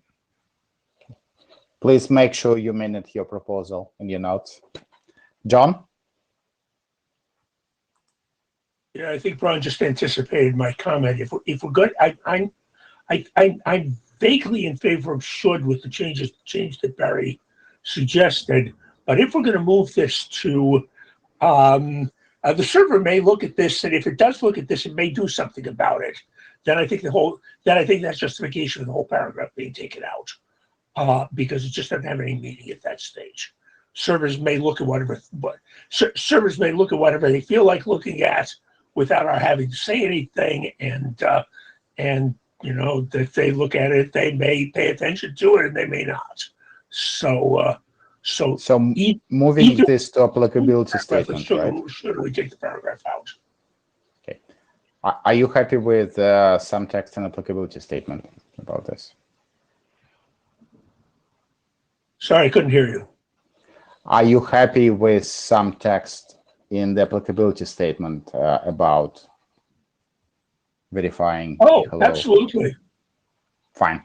Please make sure you minute your proposal in your notes. John? Yeah, I think Brian just anticipated my comment. If we're good, I'm vaguely in favor of should with the change that Barry suggested. But if we're going to move this to, the server may look at this, and if it does look at this, it may do something about it. Then I think that's justification of the whole paragraph being taken out, because it just doesn't have any meaning at that stage. Servers may look at whatever, servers may look at whatever they feel like looking at without our having to say anything, and you know, if they look at it, they may pay attention to it, and they may not. So moving this to applicability statement, right? Should we take the paragraph out? Okay. Are you happy with some text and applicability statement about this? Sorry, I couldn't hear you. Are you happy with some text in the applicability statement about verifying? Oh, hello? Absolutely. Fine.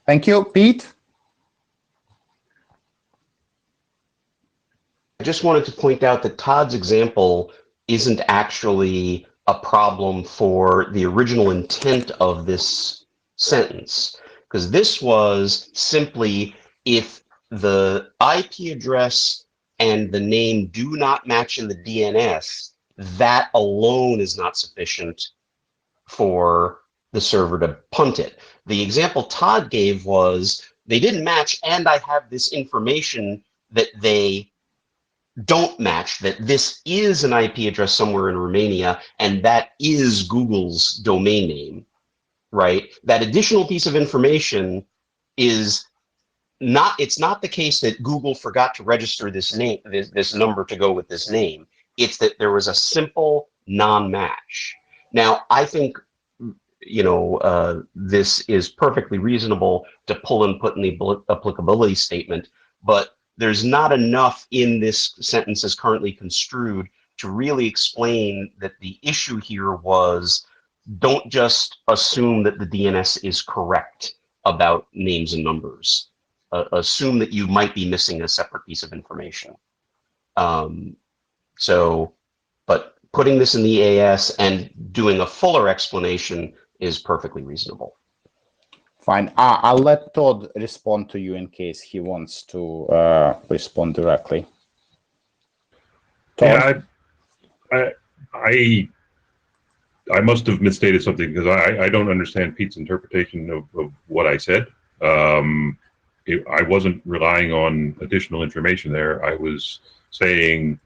Thank you. Pete? I just wanted to point out that Todd's example isn't actually a problem for the original intent of this sentence, because this was simply if the IP address and the name do not match in the DNS, that alone is not sufficient for the server to punt it. The example Todd gave was they didn't match, and I have this information that they don't match, that this is an IP address somewhere in Romania, and that is Google's domain name, right? That additional piece of information is not, it's not the case that Google forgot to register this name, this number to go with this name. It's that there was a simple non-match. Now, I think, you know, this is perfectly reasonable to pull and put in the applicability statement, but there's not enough in this sentence as currently construed to really explain that the issue here was, don't just assume that the DNS is correct about names and numbers. Assume that you might be missing a separate piece of information. But putting this in the EAS and doing a fuller explanation is perfectly reasonable. Fine. I'll let Todd respond to you in case he wants to respond directly. Todd? Yeah, I must have misstated something because I don't understand Pete's interpretation of what I said. I wasn't relying on additional information there. I was saying,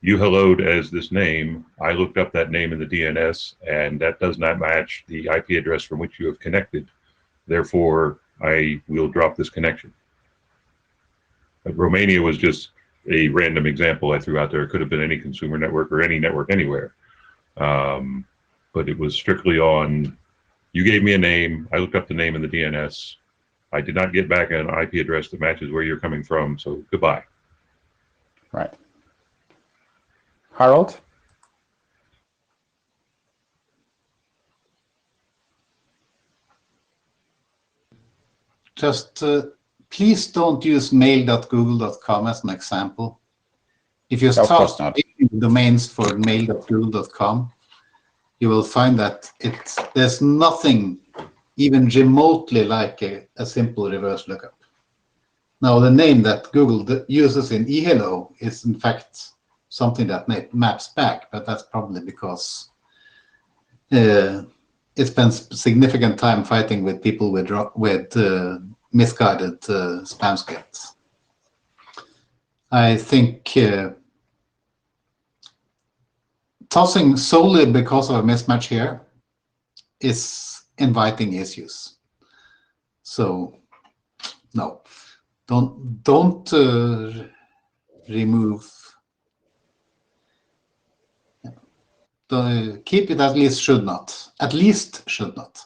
you helloed as this name. I looked up that name in the DNS, and that does not match the IP address from which you have connected. Therefore, I will drop this connection. But Romania was just a random example I threw out there. It could have been any consumer network or any network anywhere. But it was strictly on, you gave me a name, I looked up the name in the DNS. I did not get back an IP address that matches where you're coming from, so goodbye. Right. Harold? Just please don't use mail.google.com as an example. If you start domains for mail.google.com, you will find that there's nothing even remotely like a simple reverse lookup. Now, the name that Google uses in eHello is in fact something that maps back, but that's probably because it spends significant time fighting with people with misguided spam scripts. I think tossing solely because of a mismatch here is inviting issues. So no, don't remove. Keep it at least should not. At least should not.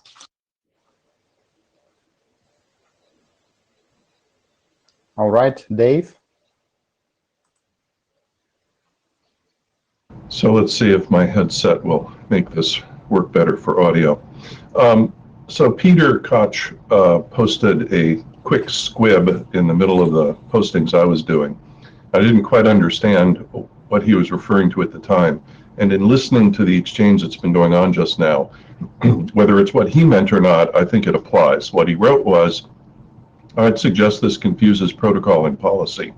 All right, Dave. So let's see if my headset will make this work better for audio. So Peter Koch posted a quick squib in the middle of the postings I was doing. I didn't quite understand what he was referring to at the time. And in listening to the exchange that's been going on just now, whether it's what he meant or not, I think it applies. What he wrote was, I'd suggest this confuses protocol and policy.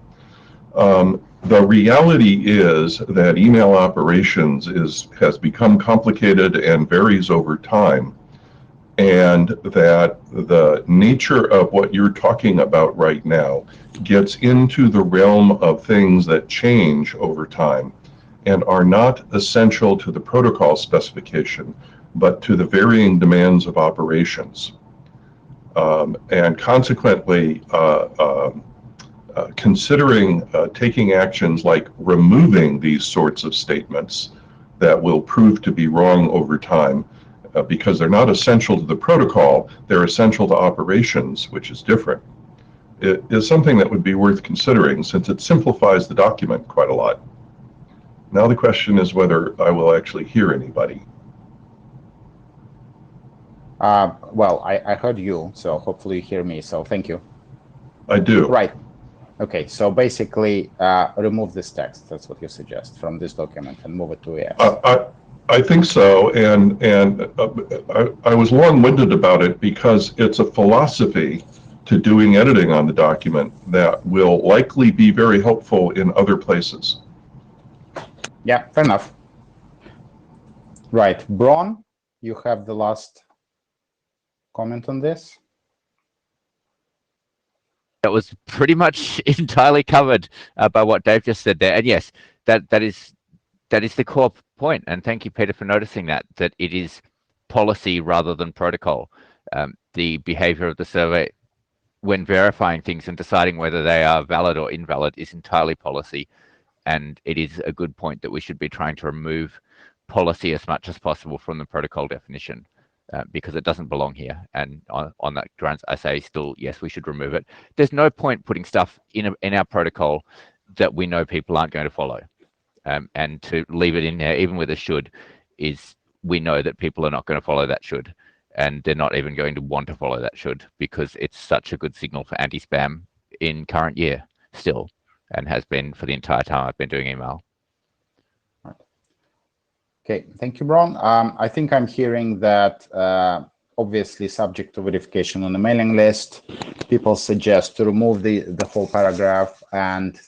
The reality is that email operations has become complicated and varies over time, and that the nature of what you're talking about right now gets into the realm of things that change over time and are not essential to the protocol specification, but to the varying demands of operations. And consequently, considering taking actions like removing these sorts of statements that will prove to be wrong over time, because they're not essential to the protocol, they're essential to operations, which is different. It is something that would be worth considering since it simplifies the document quite a lot. Now the question is whether I will actually hear anybody. Well, I heard you, so hopefully you hear me, so thank you. I do. Right. Okay, so basically remove this text, that's what you suggest, from this document and move it to ES. I think so, and I was long-winded about it because it's a philosophy to doing editing on the document that will likely be very helpful in other places. Yeah, fair enough. Right, Braun, you have the last comment on this. That was pretty much entirely covered by what Dave just said there. And yes, that is the core point. And thank you, Peter, for noticing that it is policy rather than protocol. The behavior of the survey when verifying things and deciding whether they are valid or invalid is entirely policy. And it is a good point that we should be trying to remove policy as much as possible from the protocol definition. Because it doesn't belong here. And on that grounds, I say still, yes, we should remove it. There's no point putting stuff in our protocol that we know people aren't going to follow. And to leave it in there, even with a should, is we know that people are not going to follow that should. And they're not even going to want to follow that should, because it's such a good signal for anti-spam in current year still, and has been for the entire time I've been doing email. Okay, thank you, Bron. I think I'm hearing that obviously subject to verification on the mailing list, people suggest to remove the whole paragraph and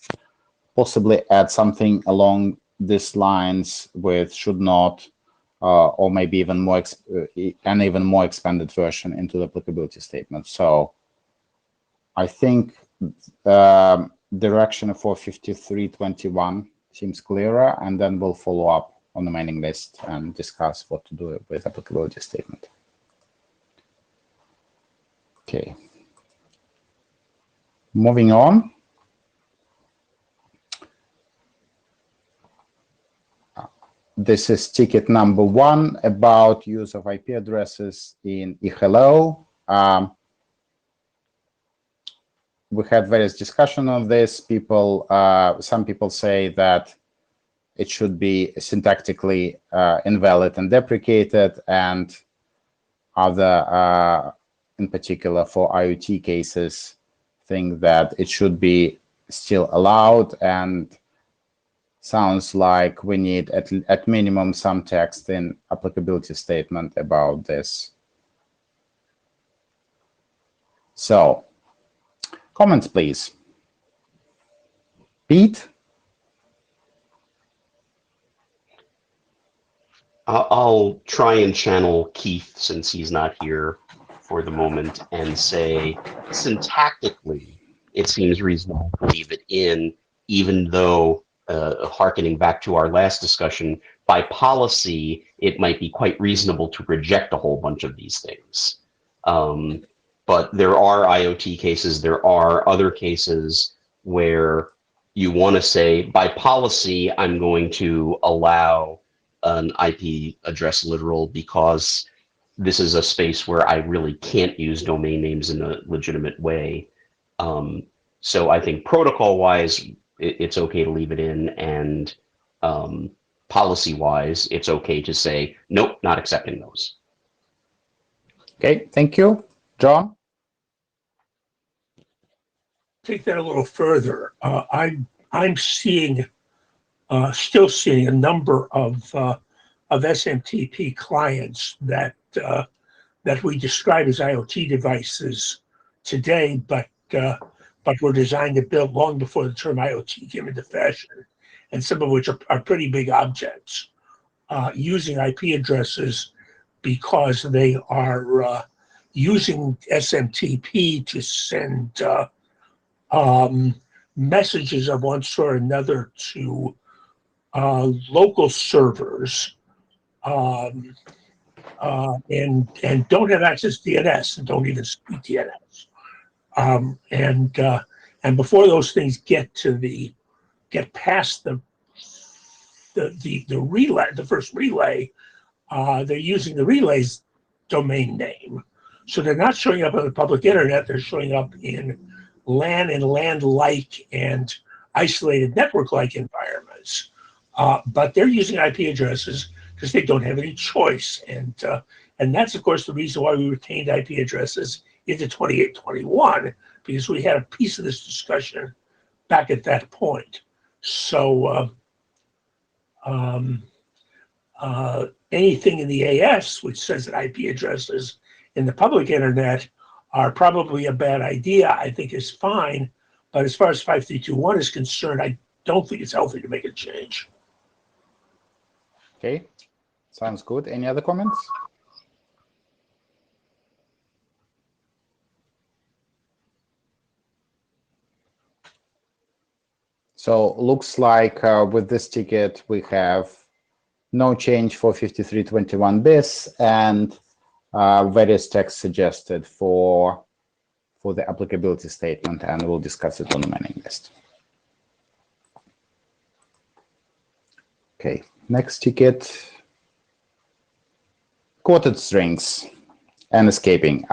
possibly add something along these lines with should not, or maybe even more an even more expanded version into the applicability statement. So I think direction for 5321 seems clearer, and then we'll follow up on the mailing list and discuss what to do with applicability statement. Okay. Moving on. This is ticket number 1 about use of IP addresses in eHello. We had various discussion on this. Some people say that it should be syntactically invalid and deprecated, and other, in particular for IoT cases, think that it should be still allowed, and sounds like we need at minimum some text in applicability statement about this. So, comments, please. Pete? I'll try and channel Keith, since he's not here for the moment, and say syntactically, it seems reasonable to leave it in, even though, hearkening back to our last discussion, by policy, it might be quite reasonable to reject a whole bunch of these things. But there are IoT cases, there are other cases where you want to say, by policy, I'm going to allow an IP address literal because this is a space where I really can't use domain names in a legitimate way. So I think protocol-wise, it's okay to leave it in, and policy-wise, it's okay to say, nope, not accepting those. Okay, thank you. John? Take that a little further. I'm seeing, still seeing a number of SMTP clients that we describe as IoT devices today, but were designed to build long before the term IoT came into fashion, and some of which are pretty big objects, using IP addresses because they are using SMTP to send messages of one sort or another to local servers, and don't have access to DNS and don't even speak DNS. And before those things get past the relay, the first relay, they're using the relay's domain name. So they're not showing up on the public internet, they're showing up in LAN and LAN-like and isolated network-like environments. But they're using IP addresses because they don't have any choice. And that's, of course, the reason why we retained IP addresses into 2821, because we had a piece of this discussion back at that point. So anything in the AS which says that IP addresses in the public internet are probably a bad idea, I think is fine. But as far as 5321 is concerned, I don't think it's healthy to make a change. Okay, sounds good. Any other comments? So looks like with this ticket, we have no change for 5321 bis and various text suggested for the applicability statement, and we'll discuss it on the mailing list. Okay, next ticket, quoted strings and escaping.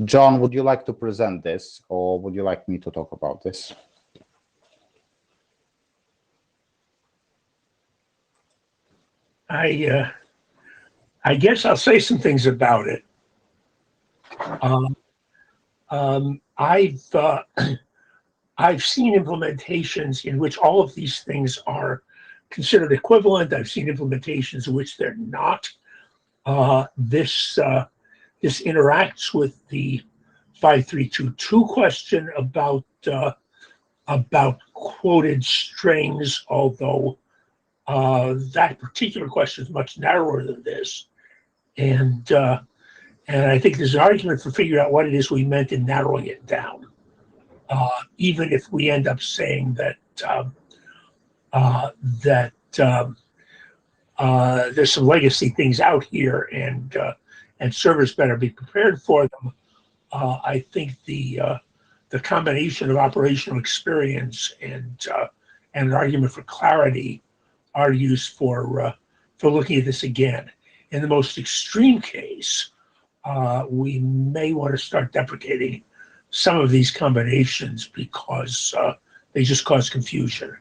John, would you like to present this, or would you like me to talk about this? I guess I'll say some things about it. I've seen implementations in which all of these things are considered equivalent. I've seen implementations in which they're not. This interacts with the 5322 question about quoted strings, although that particular question is much narrower than this. And I think there's an argument for figuring out what it is we meant in narrowing it down. Even if we end up saying that there's some legacy things out here, and servers better be prepared for them. I think the combination of operational experience and an argument for clarity are used for looking at this again. In the most extreme case, we may want to start deprecating some of these combinations because they just cause confusion.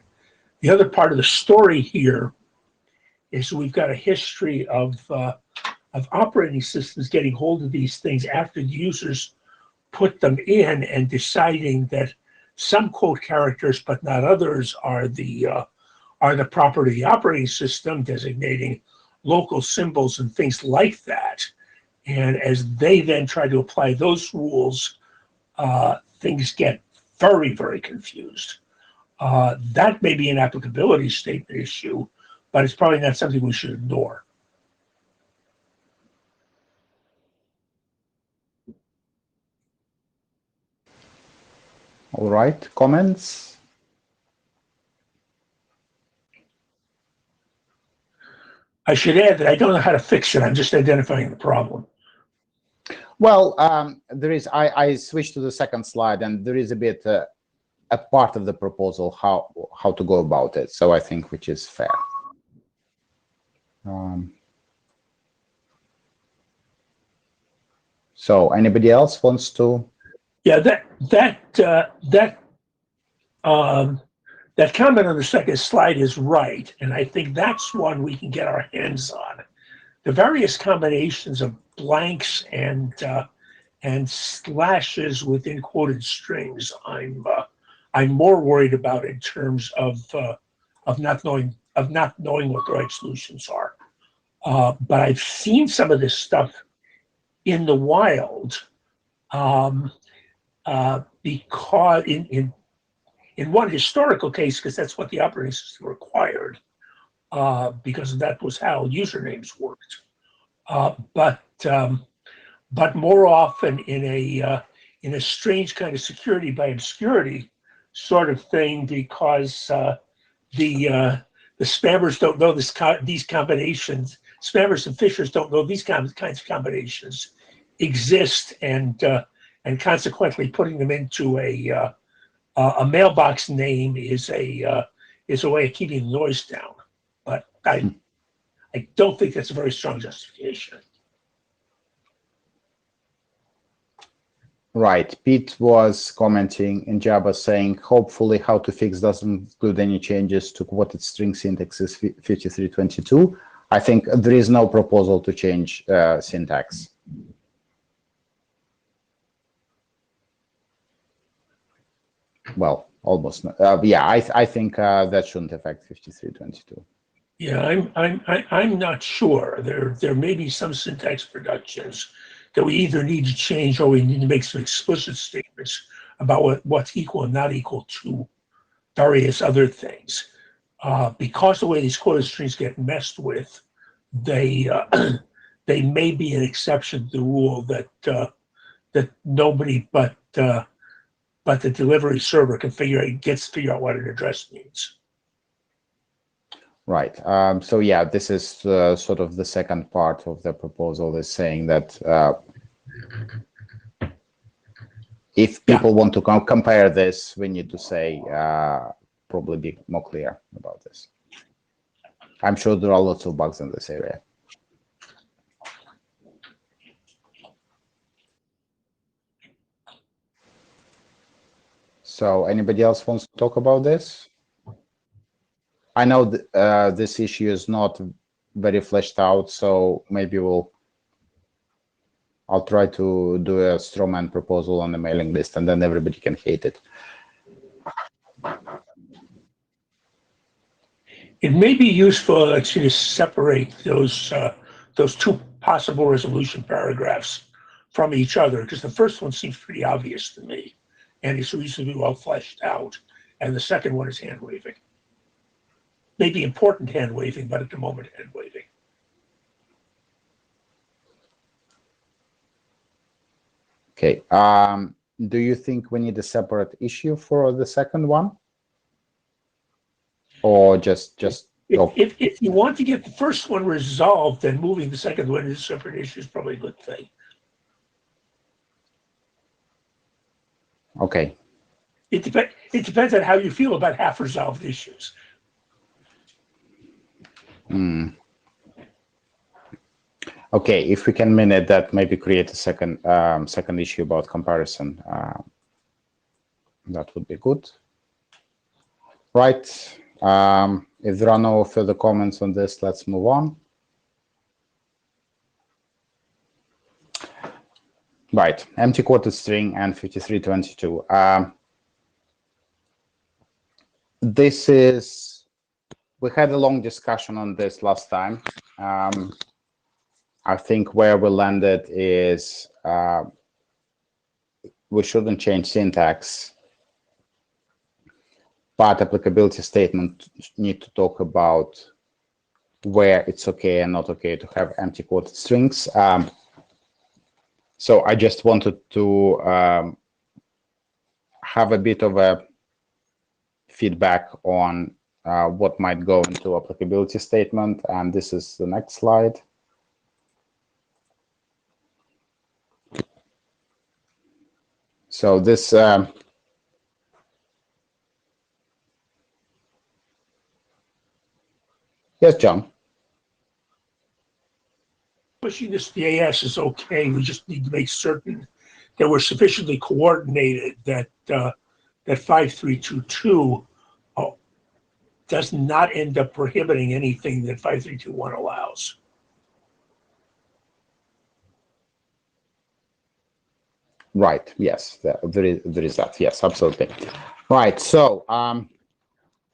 The other part of the story here is we've got a history of operating systems getting hold of these things after the users put them in and deciding that some quote characters but not others are the property of the operating system, designating local symbols and things like that. And as they then try to apply those rules, things get very, very confused. That may be an applicability statement issue, but it's probably not something we should ignore. All right, comments? I should add that I don't know how to fix it. I'm just identifying the problem. Well, there is. I switched to the second slide, and there is a bit a part of the proposal how to go about it. So I think which is fair. So anybody else wants to? Yeah, that comment on the second slide is right, and I think that's one we can get our hands on. The various combinations of blanks and slashes within quoted strings, I'm more worried about in terms of not knowing what the right solutions are. But I've seen some of this stuff in the wild, because in one historical case, because that's what the operating system required, because that was how usernames worked. But more often in a strange kind of security by obscurity sort of thing, because the spammers don't know these combinations. Spammers and phishers don't know these kinds of combinations exist, and consequently putting them into a mailbox name is a way of keeping the noise down. But I don't think that's a very strong justification. Right. Pete was commenting in Java saying, hopefully how to fix doesn't include any changes to quoted string syntaxes 5322. I think there is no proposal to change syntax. Well, almost. Yeah, I think that shouldn't affect 5322. Yeah, I'm not sure. There may be some syntax reductions that we either need to change or we need to make some explicit statements about what's equal and not equal to various other things. Because the way these quoted strings get messed with, they may be an exception to the rule that nobody but but the delivery server gets to figure out what an address means. Right. So yeah, this is sort of the second part of the proposal, is saying that if people want to compare this, we need to say probably be more clear about this. I'm sure there are lots of bugs in this area. So anybody else wants to talk about this? I know this issue is not very fleshed out, so maybe I'll try to do a straw man proposal on the mailing list, and then everybody can hate it. It may be useful actually to separate those two possible resolution paragraphs from each other, because the first one seems pretty obvious to me, and it's reasonably well fleshed out, and the second one is hand waving. Maybe important hand waving, but at the moment hand waving. Okay. Do you think we need a separate issue for the second one, or just? If you want to get the first one resolved, then moving the second one into a separate issue is probably a good thing. Okay. It depends on how you feel about half-resolved issues. Okay, if we can minute that, maybe create a second issue about comparison. That would be good. Right. If there are no further comments on this, let's move on. Right, empty quoted string and 5322. This is, we had a long discussion on this last time. I think where we landed is we shouldn't change syntax, but applicability statement need to talk about where it's okay and not okay to have empty quoted strings. So I just wanted to have a bit of a feedback on what might go into applicability statement, and this is the next slide. So this yes, John. Pushing this BAS is okay. We just need to make certain that we're sufficiently coordinated that that 5322 does not end up prohibiting anything that 5321 allows. Right. Yes, there is that. Yes, absolutely. Right. So,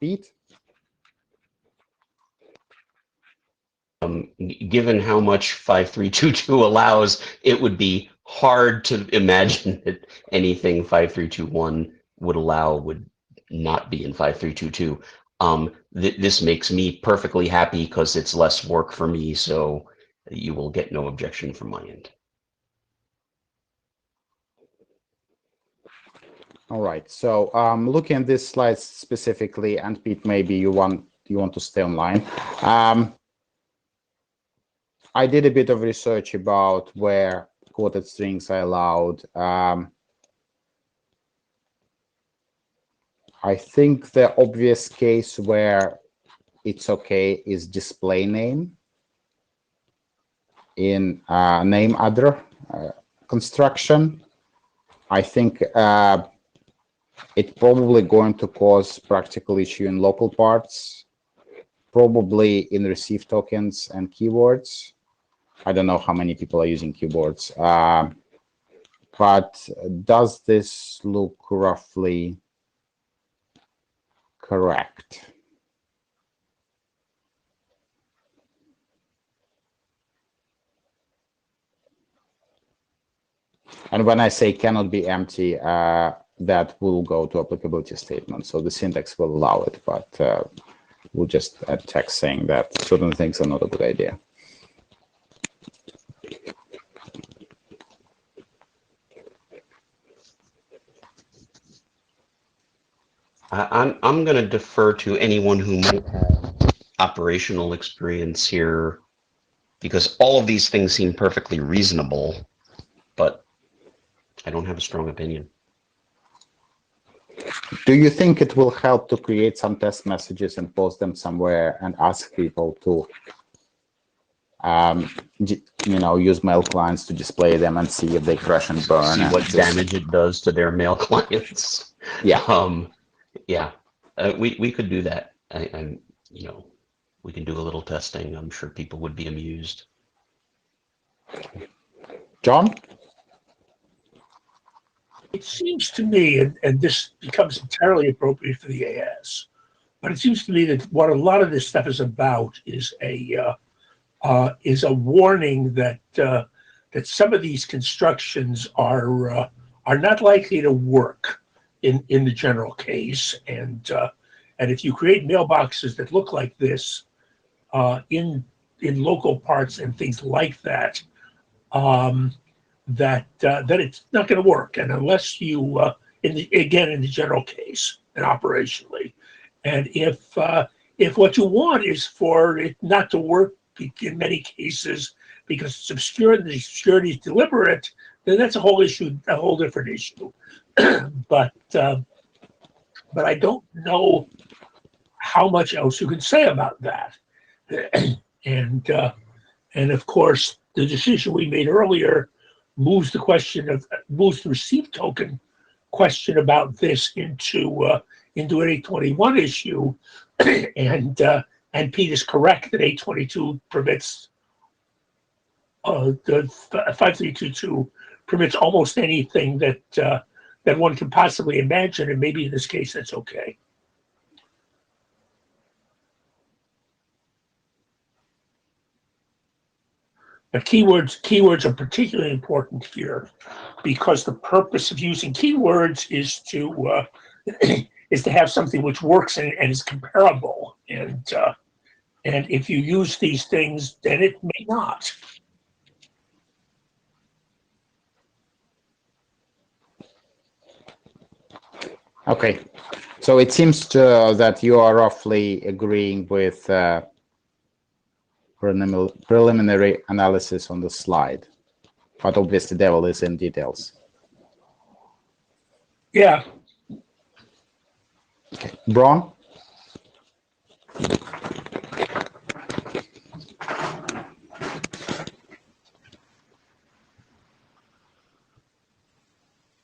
Pete. Given how much 5322 allows, it would be hard to imagine that anything 5321 would allow would not be in 5322. This makes me perfectly happy because it's less work for me, so you will get no objection from my end. All right. So, looking at this slide specifically, and Pete, maybe you want to stay online. I did a bit of research about where quoted strings are allowed. I think the obvious case where it's okay is display name in name other construction. I think it's probably going to cause practical issue in local parts, probably in receive tokens and keywords. I don't know how many people are using keyboards, but does this look roughly correct? And when I say cannot be empty, that will go to applicability statement. So the syntax will allow it, but we'll just add text saying that certain things are not a good idea. I'm going to defer to anyone who might have operational experience here, because all of these things seem perfectly reasonable, but I don't have a strong opinion. Do you think it will help to create some test messages and post them somewhere and ask people to, use mail clients to display them and see if they crash and burn? See what damage it does to their mail clients. Yeah. Yeah. We could do that. We can do a little testing. I'm sure people would be amused. John? It seems to me, and this becomes entirely appropriate for the AS, but it seems to me that what a lot of this stuff is about is a warning that that some of these constructions are not likely to work in the general case, and if you create mailboxes that look like this in local parts and things like that, that it's not going to work, and unless you in the general case and operationally, and if what you want is for it not to work in many cases because it's obscure and the obscurity is deliberate, then that's a whole issue, a whole different issue. But I don't know how much else you can say about that. And of course, the decision we made earlier moves the receive token question about this into an 821 issue, and Pete is correct that 822 permits the 5322 permits almost anything that one can possibly imagine, and maybe in this case that's okay. But keywords are particularly important here because the purpose of using keywords is to have something which works and is comparable. And if you use these things, then it may not. Okay, so it seems that you are roughly agreeing with preliminary analysis on the slide, but obviously the devil is in details. Yeah. Okay, Braun?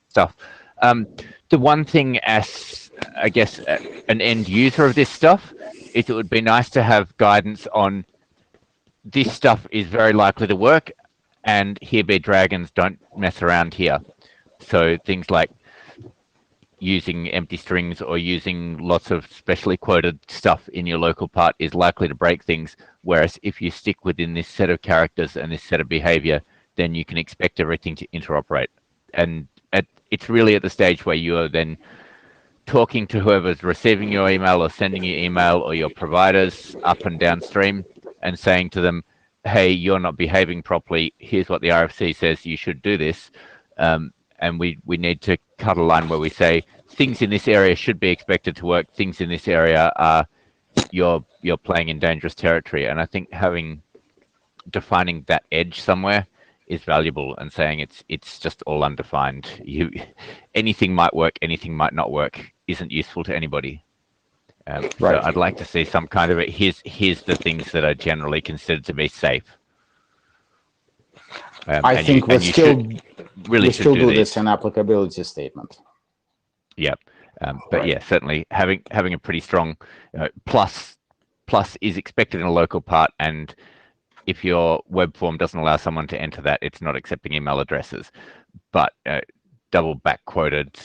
Stuff. The one thing, as I guess an end user of this stuff, is it would be nice to have guidance on this stuff is very likely to work, and here be dragons, don't mess around here. So things like using empty strings or using lots of specially quoted stuff in your local part is likely to break things, whereas if you stick within this set of characters and this set of behavior, then you can expect everything to interoperate. And it's really at the stage where you are then talking to whoever's receiving your email or sending you email or your providers up and downstream and saying to them, hey, you're not behaving properly. Here's what the RFC says you should do this. And we need to cut a line where we say things in this area should be expected to work. Things in this area are you're playing in dangerous territory. And I think defining that edge somewhere is valuable, and saying it's just all undefined. Anything might work, anything might not work isn't useful to anybody. Right. So I'd like to see some kind of here's the things that are generally considered to be safe. I think we still do this in applicability statement. Yeah, but yeah, certainly having a pretty strong plus is expected in a local part, and if your web form doesn't allow someone to enter that, it's not accepting email addresses. But double back quoted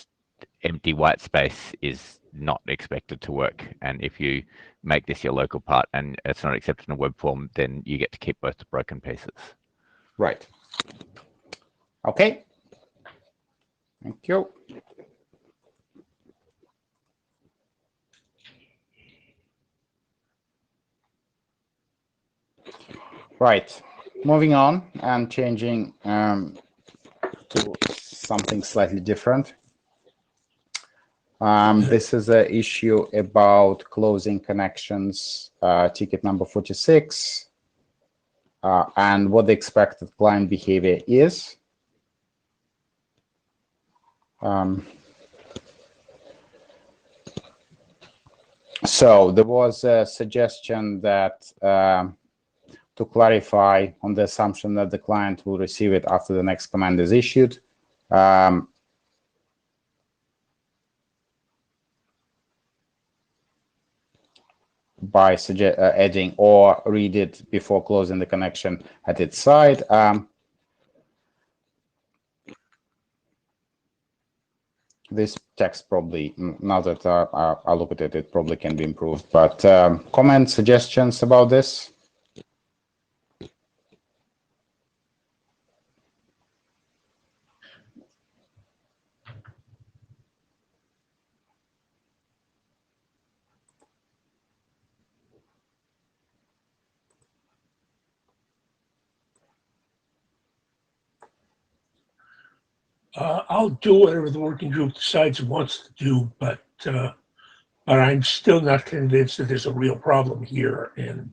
empty white space is not expected to work. And if you make this your local part and it's not accepted in a web form, then you get to keep both the broken pieces. Right. Okay. Thank you. Right. Moving on and changing to something slightly different. This is an issue about closing connections, ticket number 46, and what the expected client behavior is. So there was a suggestion that to clarify on the assumption that the client will receive it after the next command is issued. By adding or read it before closing the connection at its side. This text probably, now that I look at it, it probably can be improved. But comments, suggestions about this? I'll do whatever the working group decides it wants to do, but I'm still not convinced that there's a real problem here. And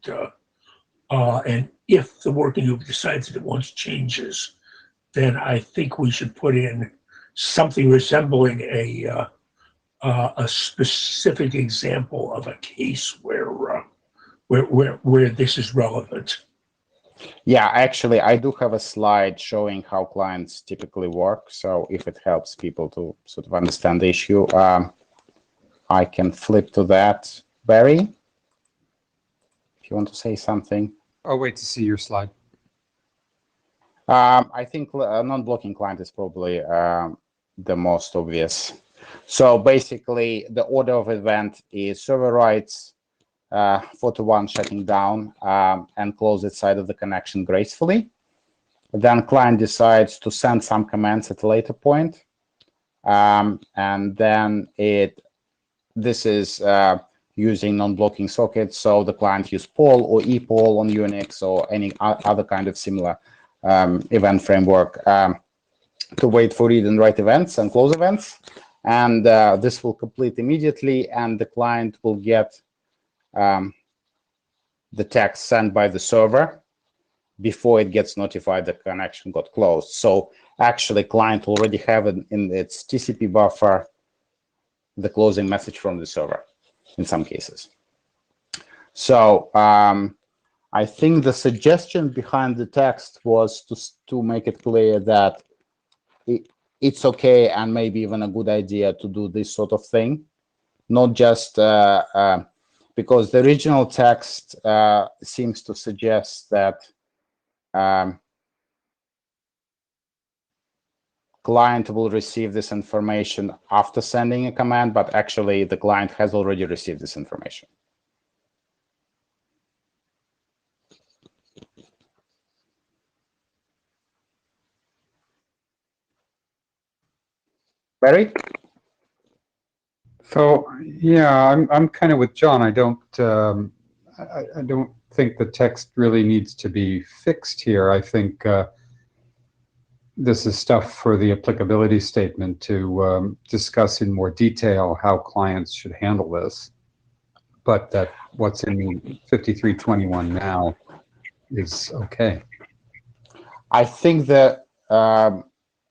if the working group decides that it wants changes, then I think we should put in something resembling a specific example of a case where this is relevant. Yeah, actually, I do have a slide showing how clients typically work. So if it helps people to sort of understand the issue, I can flip to that. Barry, if you want to say something. I'll wait to see your slide. I think a non-blocking client is probably the most obvious. So basically, the order of event is server writes 41 shutting down and close its side of the connection gracefully. Then client decides to send some commands at a later point. And then this is using non-blocking sockets. So the client use poll or epoll on Unix or any other kind of similar event framework to wait for read and write events and close events. And this will complete immediately, and the client will get the text sent by the server before it gets notified the connection got closed. So actually, client already have it in its TCP buffer, the closing message from the server in some cases. So I think the suggestion behind the text was to make it clear that it's okay and maybe even a good idea to do this sort of thing, not just because the original text seems to suggest that client will receive this information after sending a command, but actually the client has already received this information. Barry? So yeah, I'm kind of with John. I don't think the text really needs to be fixed here. I think this is stuff for the applicability statement to discuss in more detail how clients should handle this. But that what's in 5321 now is okay. I think that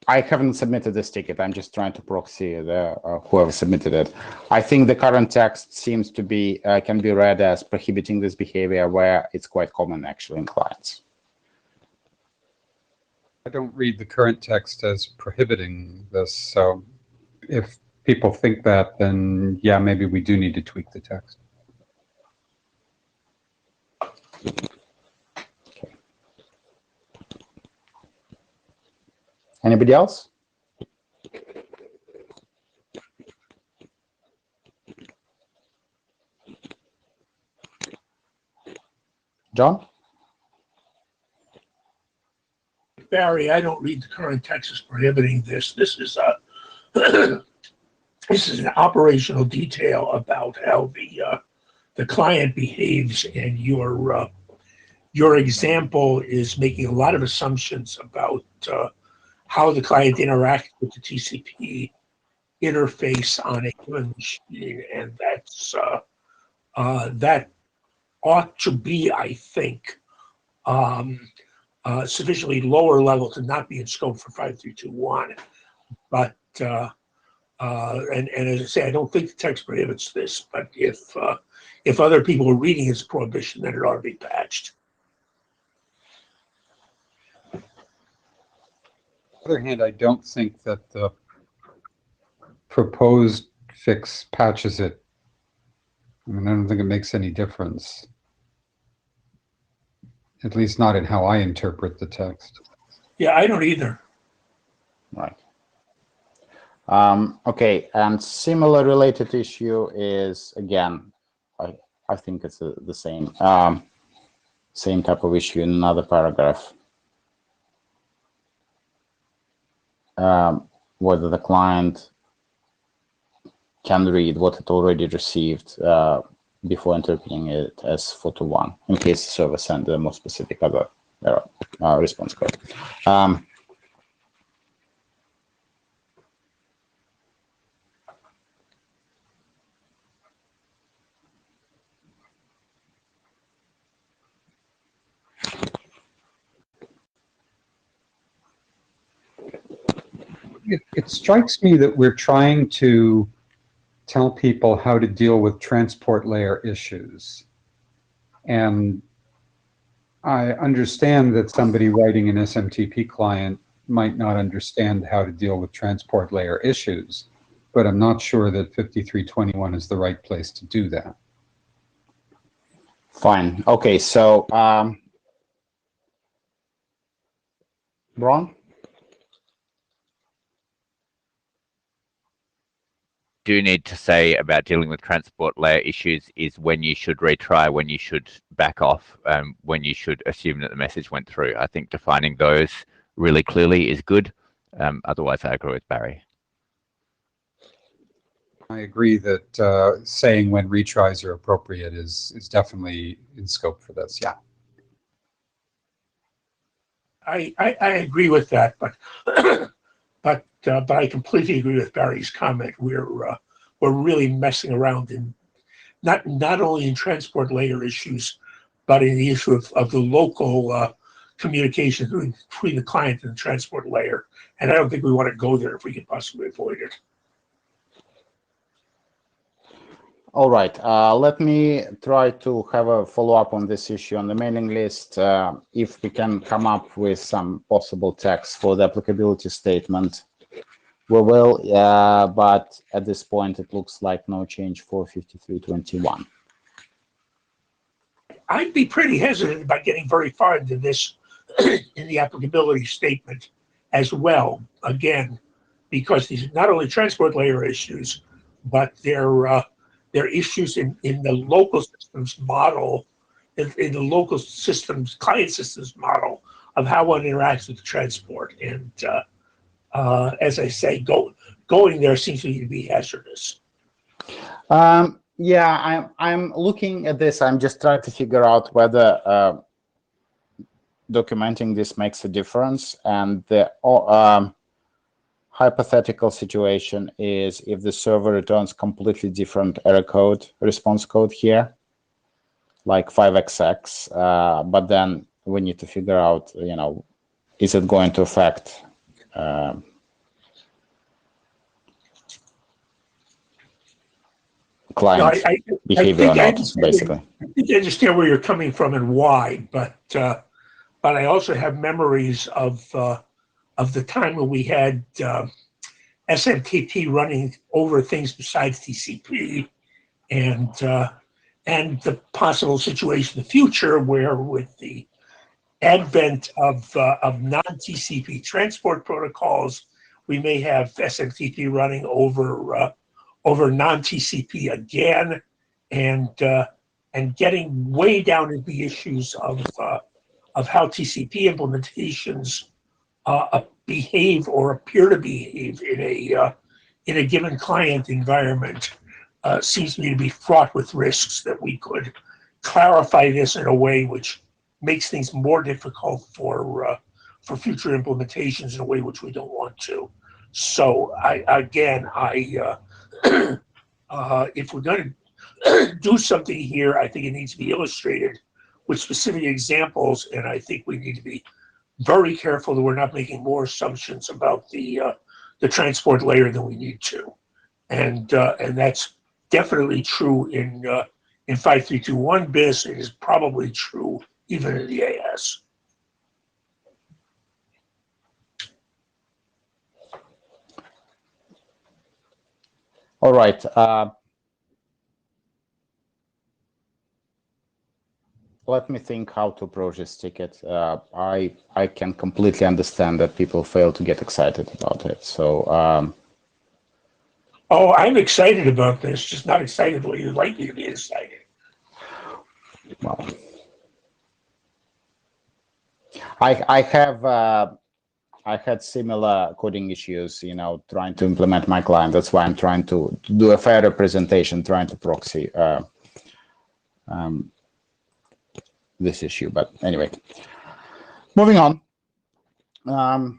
I haven't submitted this ticket. I'm just trying to proxy whoever submitted it. I think the current text seems to be can be read as prohibiting this behavior, where it's quite common actually in clients. I don't read the current text as prohibiting this. So if people think that, then yeah, maybe we do need to tweak the text. Anybody else? John? Barry, I don't read the current text as prohibiting this. This is this is an operational detail about how the client behaves, and your example is making a lot of assumptions about how the client interacts with the TCP interface on a given machine, and that ought to be, I think, sufficiently lower level to not be in scope for 5321. But and as I say, I don't think the text prohibits this. But if other people are reading its prohibition, then it ought to be patched. On the other hand, I don't think that the proposed fix patches it. I mean, I don't think it makes any difference. At least not in how I interpret the text. Yeah, I don't either. Right. Okay, and similar related issue is, again, I think it's the same same type of issue in another paragraph. Whether the client can read what it already received before interpreting it as 421, in case the server sent a more specific other response code. It strikes me that we're trying to tell people how to deal with transport layer issues. And I understand that somebody writing an SMTP client might not understand how to deal with transport layer issues, but I'm not sure that 5321 is the right place to do that. Fine. Okay, so Ron? Do need to say about dealing with transport layer issues is when you should retry, when you should back off, when you should assume that the message went through. I think defining those really clearly is good. Otherwise, I agree with Barry. I agree that saying when retries are appropriate is definitely in scope for this. Yeah. I agree with that, but but I completely agree with Barry's comment. We're really messing around in not only in transport layer issues, but in the issue of the local communication between the client and the transport layer. And I don't think we want to go there if we can possibly avoid it. All right, let me try to have a follow-up on this issue on the mailing list. If we can come up with some possible text for the applicability statement, we will, but at this point, it looks like no change for 5321. I'd be pretty hesitant about getting very far into this in the applicability statement as well, again, because these are not only transport layer issues, but they're issues in the local systems model, in the local systems, client systems model of how one interacts with the transport. And as I say, going there seems to me to be hazardous. Yeah, I'm looking at this. I'm just trying to figure out whether documenting this makes a difference. And the hypothetical situation is if the server returns completely different error code, response code here, like 5xx, but then we need to figure out, is it going to affect client behavior or not, basically. I think I understand where you're coming from and why, but I also have memories of the time when we had SMTP running over things besides TCP, and the possible situation in the future where, with the advent of non-TCP transport protocols, we may have SMTP running over non-TCP again, and getting way down into the issues of how TCP implementations behave or appear to behave in a given client environment seems to me to be fraught with risks. That we could clarify this in a way which makes things more difficult for future implementations in a way which we don't want to. So if we're going to do something here, I think it needs to be illustrated with specific examples, and I think we need to be very careful that we're not making more assumptions about the transport layer than we need to, and that's definitely true in 5321 BIS. It is probably true even in the AS. All right. Let me think how to approach this ticket. I can completely understand that people fail to get excited about it. So. Oh, I'm excited about this, just not excited the way you'd like me to be excited. Well, I had similar coding issues, trying to implement my client. That's why I'm trying to do a fair representation, trying to proxy this issue. But anyway, moving on. Right.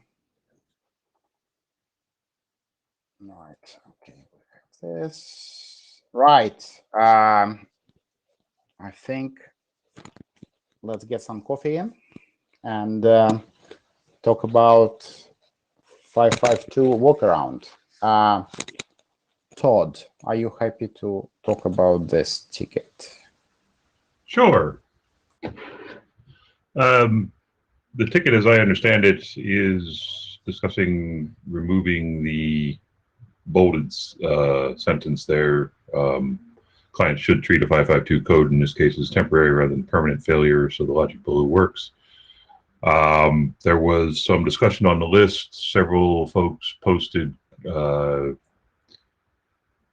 Okay. This right. I think let's get some coffee in and talk about 552 walkaround. Todd, are you happy to talk about this ticket? Sure. The ticket, as I understand it, is discussing removing the bolded sentence there. Client should treat a 552 code in this case as temporary rather than permanent failure, so the logic below works. There was some discussion on the list. Several folks posted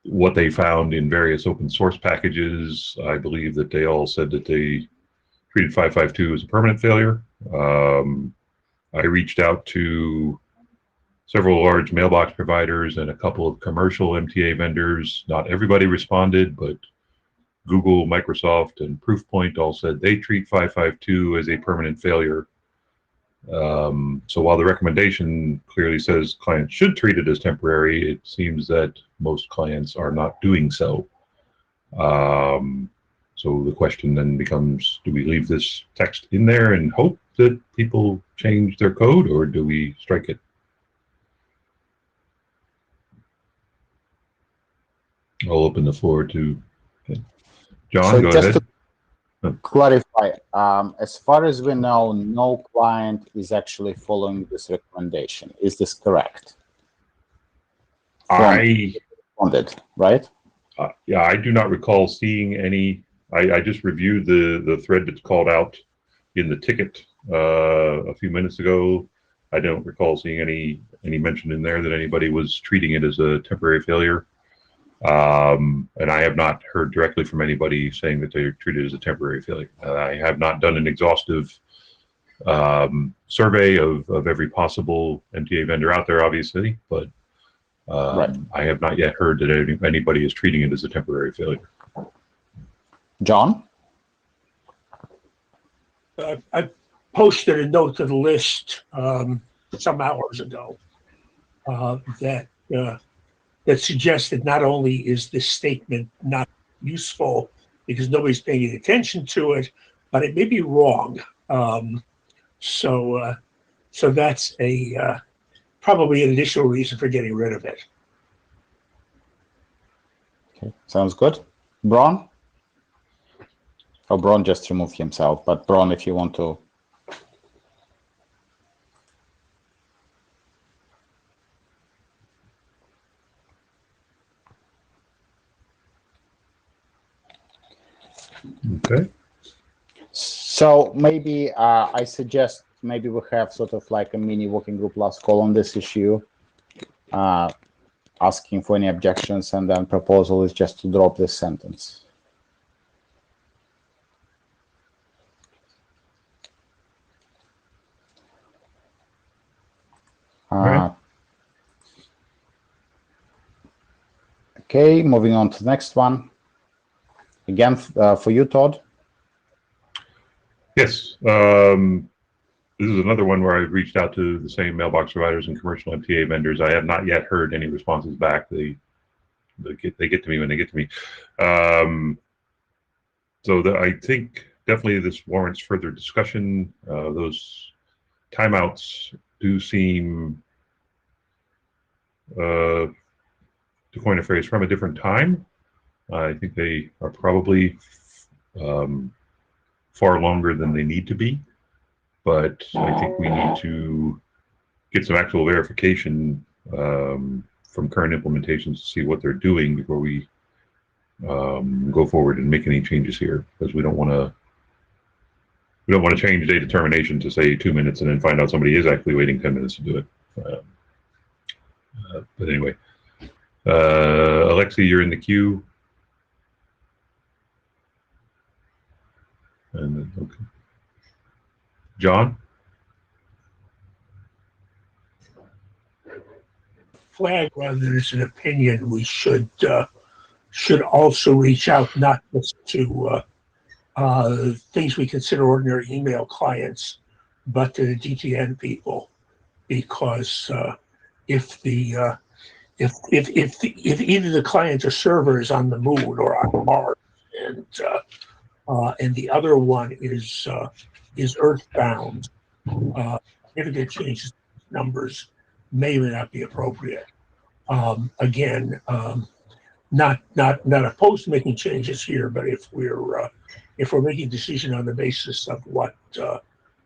what they found in various open source packages. I believe that they all said that they treated 552 as a permanent failure. I reached out to several large mailbox providers and a couple of commercial MTA vendors. Not everybody responded, but Google, Microsoft, and Proofpoint all said they treat 552 as a permanent failure. So while the recommendation clearly says clients should treat it as temporary, it seems that most clients are not doing so. So the question then becomes, do we leave this text in there and hope that people change their code, or do we strike it? I'll open the floor to John. So go just ahead. To clarify, as far as we know, no client is actually following this recommendation. Is this correct? I responded, right? Yeah, I do not recall seeing any. I just reviewed the thread that's called out in the ticket a few minutes ago. I don't recall seeing any mention in there that anybody was treating it as a temporary failure. And I have not heard directly from anybody saying that they're treated as a temporary failure. I have not done an exhaustive survey of every possible MTA vendor out there, obviously, but Right. I have not yet heard that anybody is treating it as a temporary failure. John? I posted a note to the list some hours ago that suggested not only is this statement not useful because nobody's paying attention to it, but it may be wrong. So that's probably an additional reason for getting rid of it. Okay, sounds good. Braun? Oh, Braun just removed himself, but Braun, if you want to. Okay. So maybe I suggest maybe we have sort of like a mini working group last call on this issue, asking for any objections, and then proposal is just to drop this sentence. Right. Okay, moving on to the next one. Again, for you, Todd. Yes. this is another one where I've reached out to the same mailbox providers and commercial MTA vendors. I have not yet heard any responses back. They get to me when they get to me. So I think definitely this warrants further discussion. Those timeouts do seem, to coin a phrase, from a different time. I think they are probably far longer than they need to be. But I think we need to get some actual verification from current implementations to see what they're doing before we go forward and make any changes here, because we don't want to change day determination to say 2 minutes and then find out somebody is actually waiting 10 minutes to do it. But anyway, Alexi, you're in the queue. And okay. John? Flag, rather than as an opinion, we should also reach out not just to things we consider ordinary email clients, but to the DTN people, because if either the client or server is on the moon or on Mars, and the other one is earthbound, significant changes in numbers may or may not be appropriate. Again, not opposed to making changes here, but if we're making a decision on the basis of what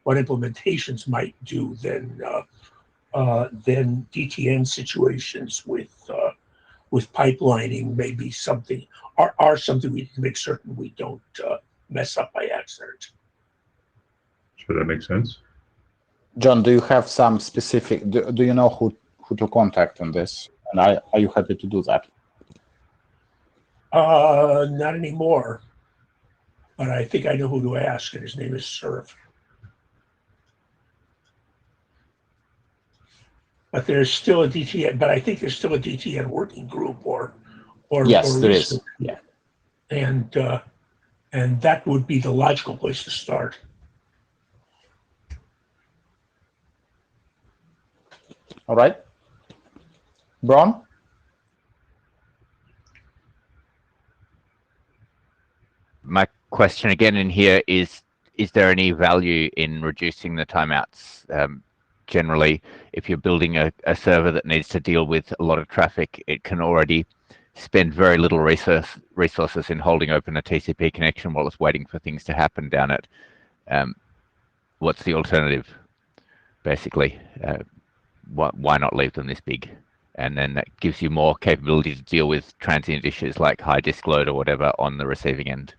implementations might do, then DTN situations with pipelining may be something are something we need to make certain we don't mess up by accident. Sure, that makes sense. John, do you have some specific? Do you know who to contact on this? And are you happy to do that? Not anymore. But I think I know who to ask, and his name is Serv. But there's still a DTN. But I think there's still a DTN working group, or yes, or there is. Yeah, and that would be the logical place to start. All right, Bron. My question again in here is there any value in reducing the timeouts? Generally, if you're building a server that needs to deal with a lot of traffic, it can already spend very little resources in holding open a TCP connection while it's waiting for things to happen down it. What's the alternative, basically? Why not leave them this big? And then that gives you more capability to deal with transient issues like high disk load or whatever on the receiving end.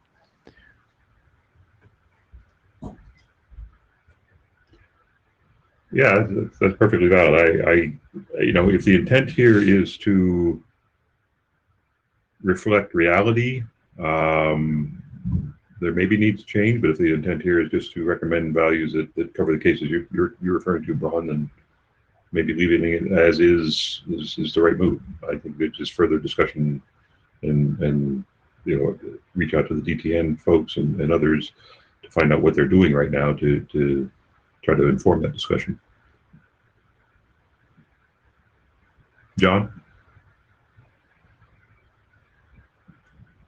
Yeah, that's perfectly valid. I if the intent here is to reflect reality, there maybe needs to change. But if the intent here is just to recommend values that cover the cases you're referring to, Braun, then maybe leaving it as is the right move. I think that just further discussion and reach out to the DTN folks and others to find out what they're doing right now to try to inform that discussion. John?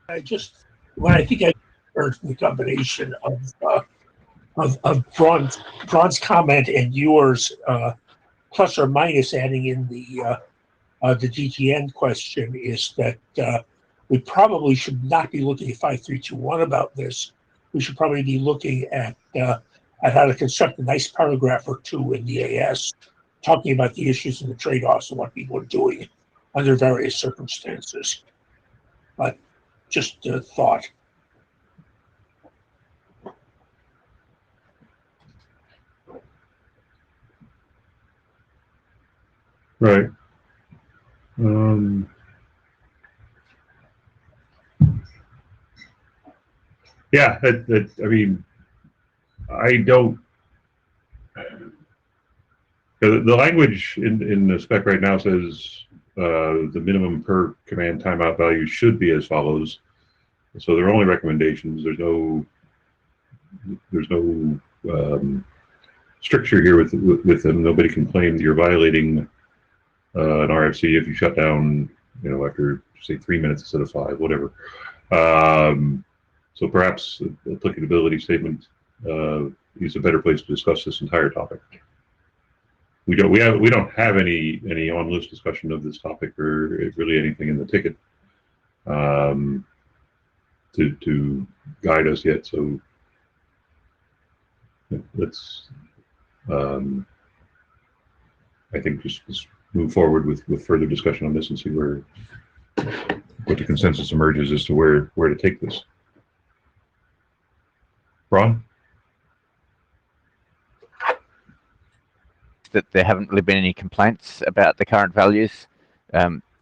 I think I heard the combination of Braun's comment and yours, plus or minus adding in the DTN question, is that we probably should not be looking at 5321 about this. We should probably be looking at how to construct a nice paragraph or two in the AS, talking about the issues and the trade-offs and what people are doing under various circumstances. But just a thought. Right. Yeah, I mean, I don't. The language in the spec right now says the minimum per command timeout value should be as follows. So there are only recommendations. There's no stricture here with them. Nobody complained that you're violating an RFC if you shut down, after say 3 minutes instead of 5, whatever. So perhaps the applicability statement is a better place to discuss this entire topic. We don't have any on list discussion of this topic or really anything in the ticket to guide us yet. So let's I think just move forward with further discussion on this and see what the consensus emerges as to where to take this. Ron? That there haven't really been any complaints about the current values,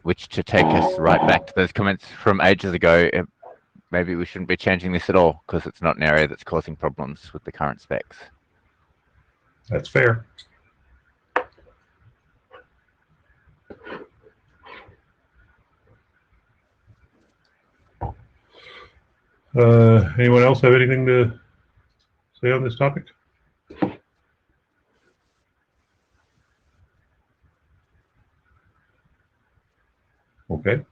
which to take us right back to those comments from ages ago, maybe we shouldn't be changing this at all because it's not an area that's causing problems with the current specs. That's fair. Anyone else have anything to say on this topic? Okay.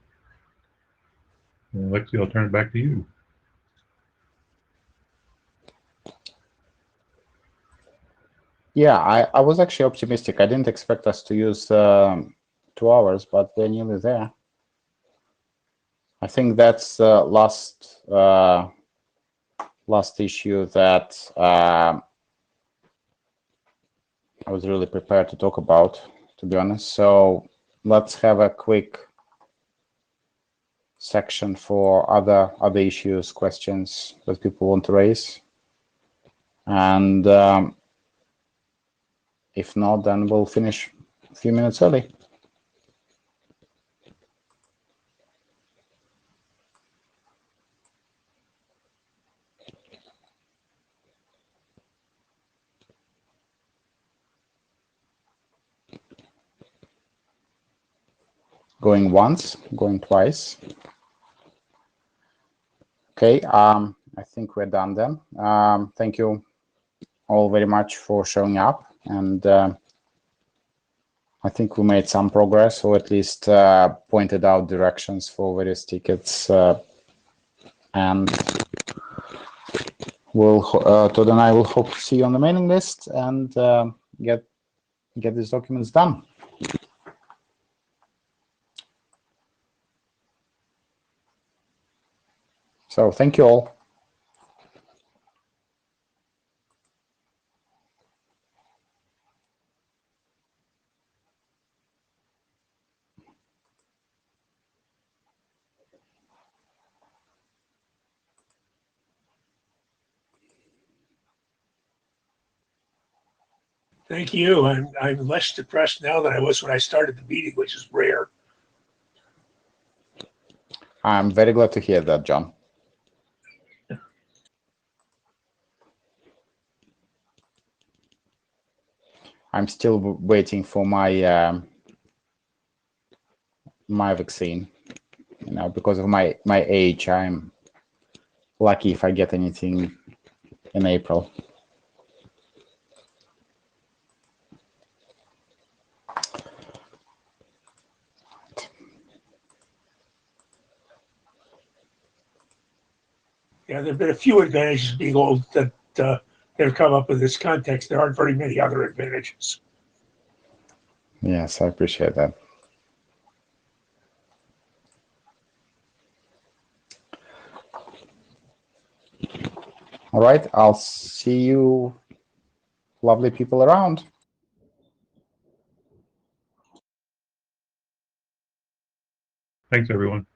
Lexi, I'll turn it back to you. Yeah, I was actually optimistic. I didn't expect us to use 2 hours, but they're nearly there. I think that's the last issue that I was really prepared to talk about, to be honest. So let's have a quick section for other issues, questions that people want to raise. And if not, then we'll finish a few minutes early. Going once, going twice. Okay, I think we're done then. Thank you all very much for showing up, and I think we made some progress, or at least pointed out directions for various tickets, and Todd and I will hope to see you on the mailing list and get these documents done. So thank you all. Thank you. I'm less depressed now than I was when I started the meeting, which is rare. I'm very glad to hear that, John. I'm still waiting for my my vaccine. Because of my age, I'm lucky if I get anything in April. Yeah, there have been a few advantages being old that have come up in this context. There aren't very many other advantages. Yes, I appreciate that. All right, I'll see you lovely people around. Thanks, everyone.